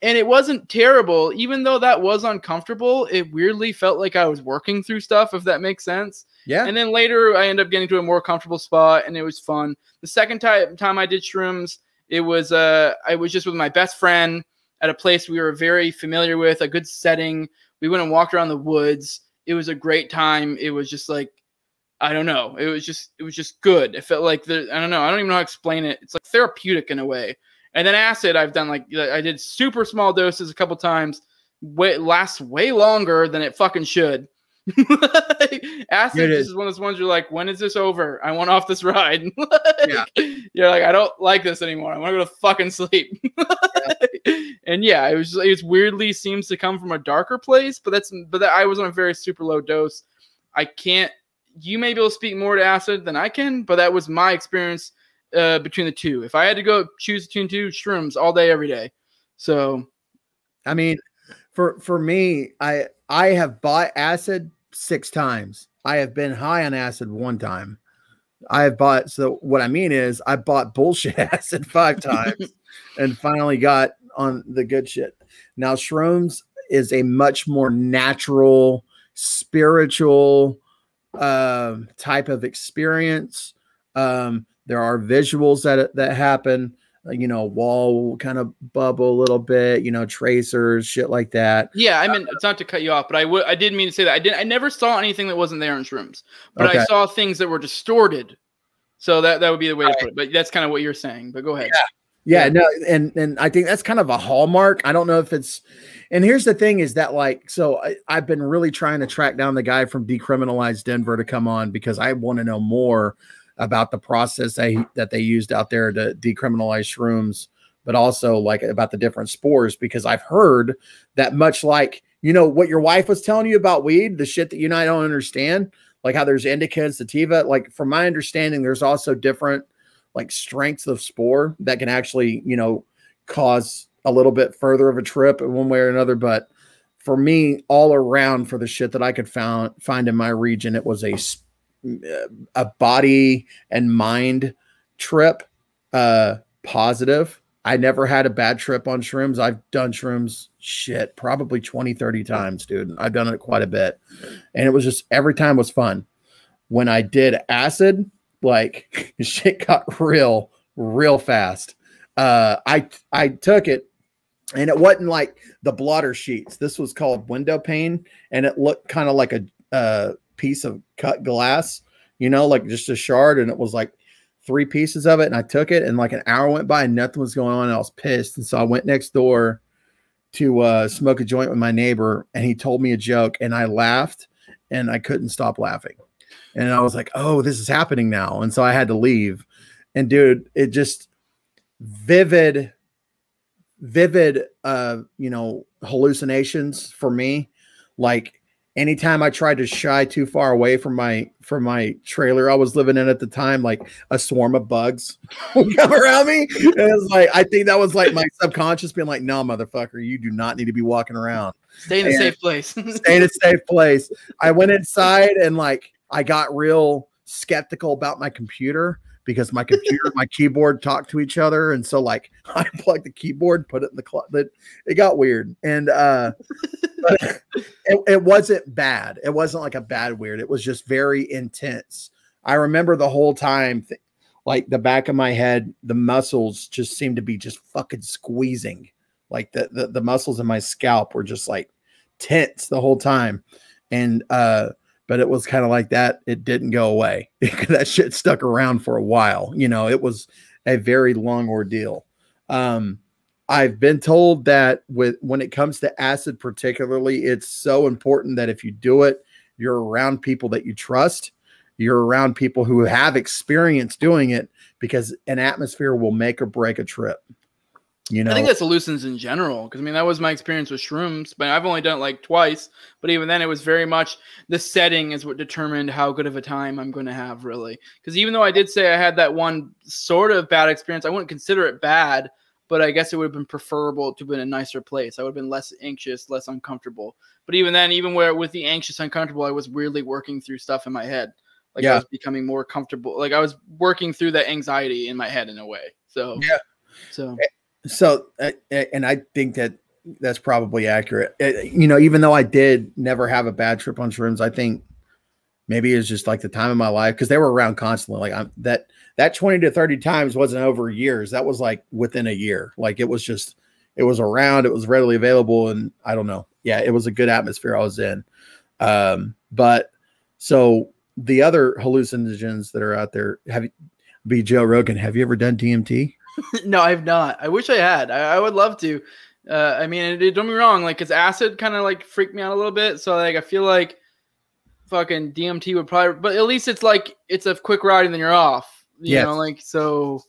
[SPEAKER 1] And it wasn't terrible. Even though that was uncomfortable, it weirdly felt like I was working through stuff, if that makes sense.
[SPEAKER 2] Yeah.
[SPEAKER 1] And then later I ended up getting to a more comfortable spot and it was fun. The second time I did shrooms, it was I was just with my best friend at a place we were very familiar with, a good setting. We went and walked around the woods. It was a great time. It was just like, I don't know. It was just good. It felt like I don't know. I don't even know how to explain it. It's like therapeutic in a way. And then acid, I've done I did super small doses a couple times. Lasts way longer than it fucking should. Acid is one of those ones you're like, when is this over? I want off this ride.
[SPEAKER 2] Yeah.
[SPEAKER 1] You're like, I don't like this anymore. I want to go to fucking sleep. And yeah, it weirdly seems to come from a darker place, but I was on a very super low dose. You may be able to speak more to acid than I can, but that was my experience between the two. If I had to go choose between two, shrooms all day, every day. So,
[SPEAKER 2] I mean, for me, I have bought acid 6 times. I have been high on acid 1 time. So what I mean is I bought bullshit acid 5 times and finally got on the good shit. Now, shrooms is a much more natural, spiritual type of experience. There are visuals that happen. Wall will kind of bubble a little bit, tracers, shit like that.
[SPEAKER 1] Yeah, I mean, it's not to cut you off, but I didn't mean to say that. I never saw anything that wasn't there in shrooms, but okay. I saw things that were distorted. So that would be the way to put it. But that's kind of what you're saying. But go ahead.
[SPEAKER 2] Yeah. No, and I think that's kind of a hallmark. I don't know if it's, and here's the thing is that I've been really trying to track down the guy from Decriminalize Denver to come on because I want to know more about the process that they used out there to decriminalize shrooms, but also about the different spores, because I've heard that much like, what your wife was telling you about weed, the shit that you and I don't understand, like how there's indica and sativa, from my understanding, there's also different strengths of spore that can actually, cause a little bit further of a trip in one way or another. But for me, all around, for the shit that I could find in my region, it was a body and mind trip, positive. I never had a bad trip on shrooms. I've done shrooms probably 20, 30 times, dude. I've done it quite a bit. And it was just, every time was fun. When I did acid, shit got real fast. I took it and it wasn't like the blotter sheets. This was called window pane, and it looked kind of like a piece of cut glass, just a shard, and it was 3 pieces of it. And I took it, and an hour went by and nothing was going on, and I was pissed. And so I went next door to smoke a joint with my neighbor, and he told me a joke, and I laughed, and I couldn't stop laughing. And I was like, oh, this is happening now. And so I had to leave. And dude, it just vivid, hallucinations for me. Anytime I tried to shy too far away from my trailer I was living in at the time, a swarm of bugs would come around me. And it was I think that was my subconscious being like, no, motherfucker, you do not need to be walking around.
[SPEAKER 1] Stay in a safe place.
[SPEAKER 2] Stay in a safe place. I went inside and I got real skeptical about my computer, because my computer and my keyboard talk to each other. And so I plugged the keyboard, put it in the closet. It got weird. And but it wasn't bad. It wasn't a bad weird. It was just very intense. I remember the whole time, the back of my head, the muscles just seemed to be just fucking squeezing. The muscles in my scalp were just tense the whole time. And but it was kind of like that. It didn't go away. That shit stuck around for a while. It was a very long ordeal. I've been told that when it comes to acid particularly, it's so important that if you do it, you're around people that you trust. You're around people who have experience doing it, because an atmosphere will make or break a trip. I think that's hallucinogens
[SPEAKER 1] in general, because that was my experience with shrooms, but I've only done it twice. But even then, it was very much the setting is what determined how good of a time I'm going to have, really. Because even though I did say I had that one sort of bad experience, I wouldn't consider it bad, but I guess it would have been preferable to be in a nicer place. I would have been less anxious, less uncomfortable. But even then, even where with the anxious, uncomfortable, I was weirdly working through stuff in my head. Like I was becoming more comfortable. Like I was working through that anxiety in my head in a way. So,
[SPEAKER 2] and I think that's probably accurate. You know, even though I did never have a bad trip on shrooms, I think maybe it's just like the time of my life, because they were around constantly. Like that 20 to 30 times wasn't over years. That was like within a year. Like it was around, it was readily available. And I don't know. Yeah, it was a good atmosphere I was in. But so the other hallucinogens that are out there, Joe Rogan, have you ever done DMT?
[SPEAKER 1] No, I've not. I wish I had. I would love to. I mean, don't get me wrong. Like, cause acid kind of like freaked me out a little bit. So like, I feel like fucking DMT would probably, but at least it's like, it's a quick ride and then you're off, you know, like, so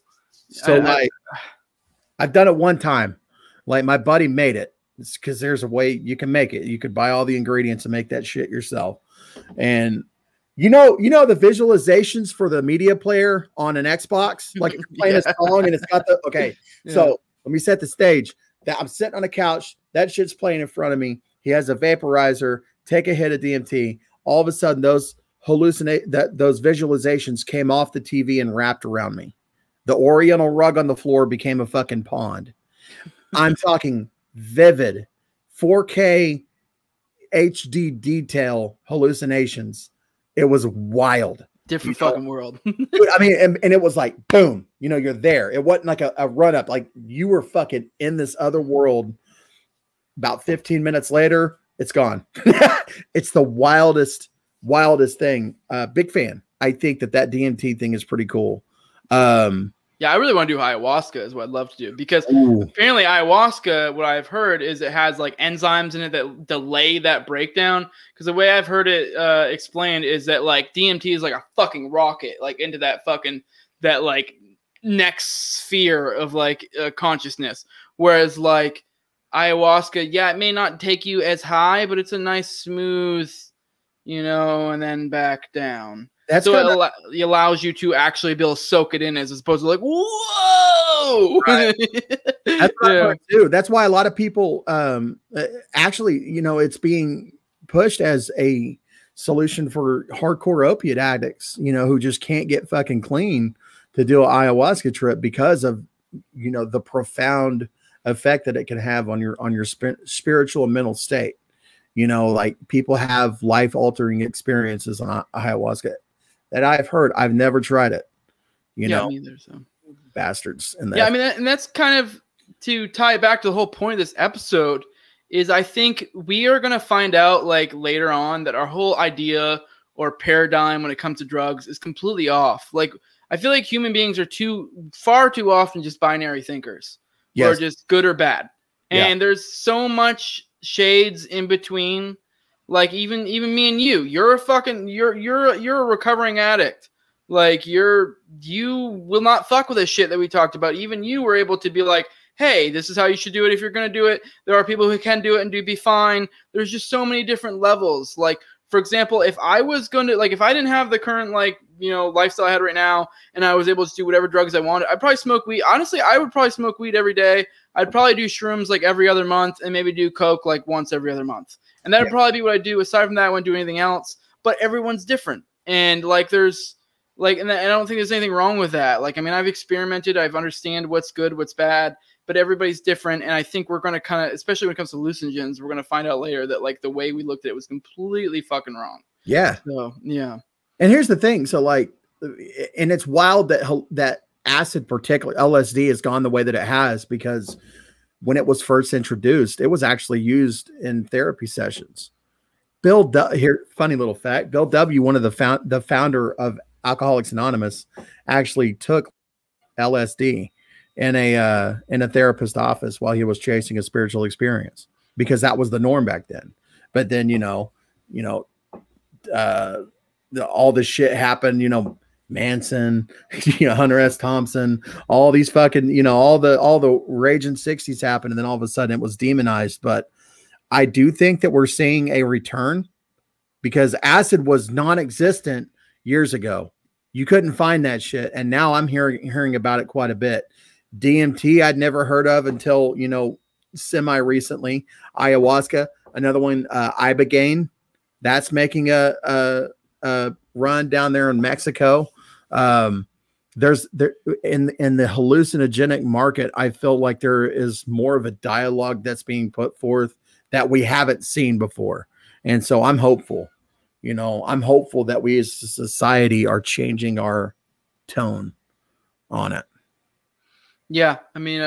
[SPEAKER 2] I've done it one time. Like my buddy made it. It's because there's a way you can make it. You could buy all the ingredients and make that shit yourself. And you know the visualizations for the media player on an Xbox, like it's playing a song and it's got the So let me set the stage. That I'm sitting on a couch, that shit's playing in front of me. He has a vaporizer, take a hit of DMT. All of a sudden, those visualizations came off the TV and wrapped around me. The Oriental rug on the floor became a fucking pond. I'm talking vivid 4K HD detail hallucinations. It was wild.
[SPEAKER 1] Different fucking world.
[SPEAKER 2] Dude, I mean, and it was like, boom, you're there. It wasn't like a run up. Like you were fucking in this other world. About 15 minutes later, it's gone. It's the wildest thing. Big fan. I think that DMT thing is pretty cool.
[SPEAKER 1] Yeah, I really want to do ayahuasca is what I'd love to do, because apparently ayahuasca, what I've heard is it has like enzymes in it that delay that breakdown. Because the way I've heard it explained is that like DMT is like a fucking rocket, like into that like next sphere of like consciousness. Whereas like ayahuasca, yeah, it may not take you as high, but it's a nice smooth, and then back down. That's so it allows you to actually be able to soak it in, as opposed to like, whoa. Right.
[SPEAKER 2] That's what I too. That's why a lot of people actually, it's being pushed as a solution for hardcore opiate addicts, who just can't get fucking clean, to do an ayahuasca trip because of, the profound effect that it can have on your spiritual and mental state. Like people have life altering experiences on ayahuasca that I've heard. I've never tried it, me either, so. Bastards.
[SPEAKER 1] Yeah, I mean, and that's kind of to tie it back to the whole point of this episode is I think we are going to find out like later on that our whole idea or paradigm when it comes to drugs is completely off. Like, I feel like human beings are far too often just binary thinkers, or just good or bad. And there's so much shades in between. Like even me and you're a recovering addict. Like you will not fuck with this shit that we talked about. Even you were able to be like, hey, this is how you should do it if you're going to do it. There are people who can do it and do be fine. There's just so many different levels. Like, for example, if I was going to, like, if I didn't have the current, like, lifestyle I had right now, and I was able to do whatever drugs I wanted, I'd probably smoke weed. Honestly, I would probably smoke weed every day. I'd probably do shrooms like every other month, and maybe do coke like once every other month. And that would probably be what I do. Aside from that, I wouldn't do anything else. But everyone's different. And like, there's like, and I don't think there's anything wrong with that. Like, I mean, I've experimented. I've understand what's good, what's bad, but everybody's different. And I think we're going to kind of, especially when it comes to hallucinogens, we're going to find out later that like the way we looked at it was completely fucking wrong.
[SPEAKER 2] Yeah.
[SPEAKER 1] So, yeah.
[SPEAKER 2] And here's the thing. So like, and it's wild that acid, particularly LSD, has gone the way that it has, because when it was first introduced, it was actually used in therapy sessions. Here, funny little fact, Bill W., one of the founder of Alcoholics Anonymous, actually took LSD in a therapist office while he was chasing a spiritual experience, because that was the norm back then. But then, all this shit happened, Manson, Hunter S. Thompson, all these fucking, all the raging 60s happened. And then all of a sudden it was demonized. But I do think that we're seeing a return, because acid was non-existent years ago. You couldn't find that shit. And now I'm hearing about it quite a bit. DMT I'd never heard of until, you know, semi recently. Ayahuasca, another one, Ibogaine, that's making a run down there in Mexico. There's in the hallucinogenic market, I feel like there is more of a dialogue that's being put forth that we haven't seen before. And so I'm hopeful, you know, I'm hopeful that we as a society are changing our tone on it.
[SPEAKER 1] Yeah, I mean,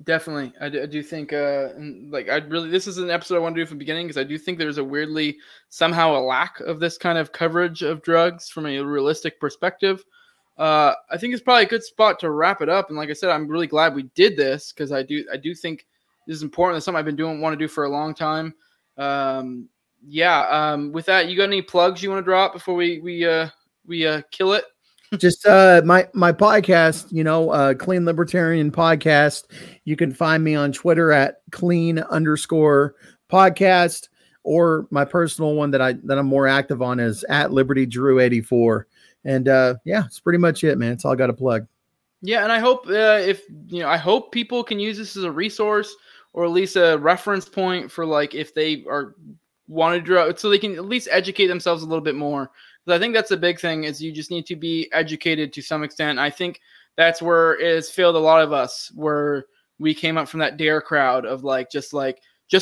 [SPEAKER 1] definitely. I do think, like, this is an episode I want to do from the beginning, because I do think there's a weirdly, somehow a lack of this kind of coverage of drugs from a realistic perspective. I think it's probably a good spot to wrap it up. And like I said, I'm really glad we did this, because I do think this is important. It's something I've been want to do for a long time. With that, you got any plugs you want to drop before we kill it?
[SPEAKER 2] Just my podcast, you know, Clean Libertarian podcast. You can find me on Twitter at clean_podcast, or my personal one that I'm more active on is at LibertyDrew84. And yeah, it's pretty much it, man. It's all I got to plug.
[SPEAKER 1] Yeah, and I hope I hope people can use this as a resource, or at least a reference point for, like, if they want to draw, so they can at least educate themselves a little bit more. I think that's the big thing, is you just need to be educated to some extent. I think that's where it has failed a lot of us, where we came up from that dare crowd of just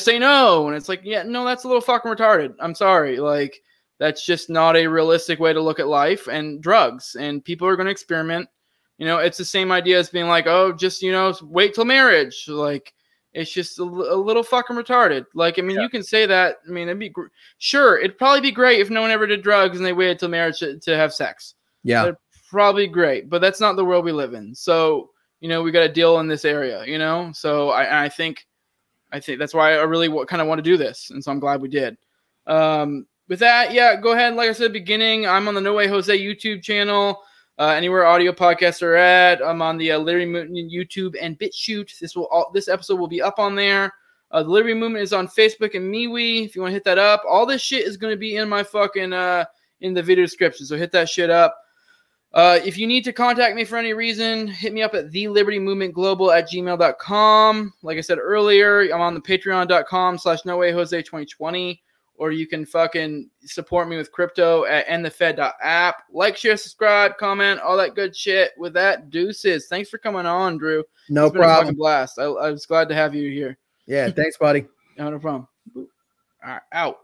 [SPEAKER 1] say no. And it's like, yeah, no, that's a little fucking retarded. I'm sorry. Like, that's just not a realistic way to look at life and drugs. And people are going to experiment. You know, it's the same idea as being like, oh, just, you know, wait till marriage. Like, it's just a little fucking retarded. Like, I mean, you can say that. I mean, sure, it'd probably be great if no one ever did drugs and they waited till marriage to have sex. Yeah. That'd probably great, but that's not the world we live in. So, you know, we got to deal in this area, you know? So I think that's why I really kind of want to do this. And so I'm glad we did. With that, yeah, go ahead. Like I said at the beginning, I'm on the No Way Jose YouTube channel. Anywhere audio podcasts are at. I'm on the Liberty Movement YouTube and BitChute. This episode will be up on there. The Liberty Movement is on Facebook and MeWe. If you want to hit that up, all this shit is going to be in my fucking in the video description. So hit that shit up. If you need to contact me for any reason, hit me up at thelibertymovementglobal@gmail.com. Like I said earlier, I'm on the patreon.com/nowayjose2020. Or you can fucking support me with crypto at endthefed.app. Like, share, subscribe, comment, all that good shit. With that, deuces. Thanks for coming on, Drew.
[SPEAKER 2] No
[SPEAKER 1] it's been
[SPEAKER 2] problem.
[SPEAKER 1] A fucking blast. I was glad to have you here.
[SPEAKER 2] Yeah, thanks, buddy.
[SPEAKER 1] No problem. All right, out.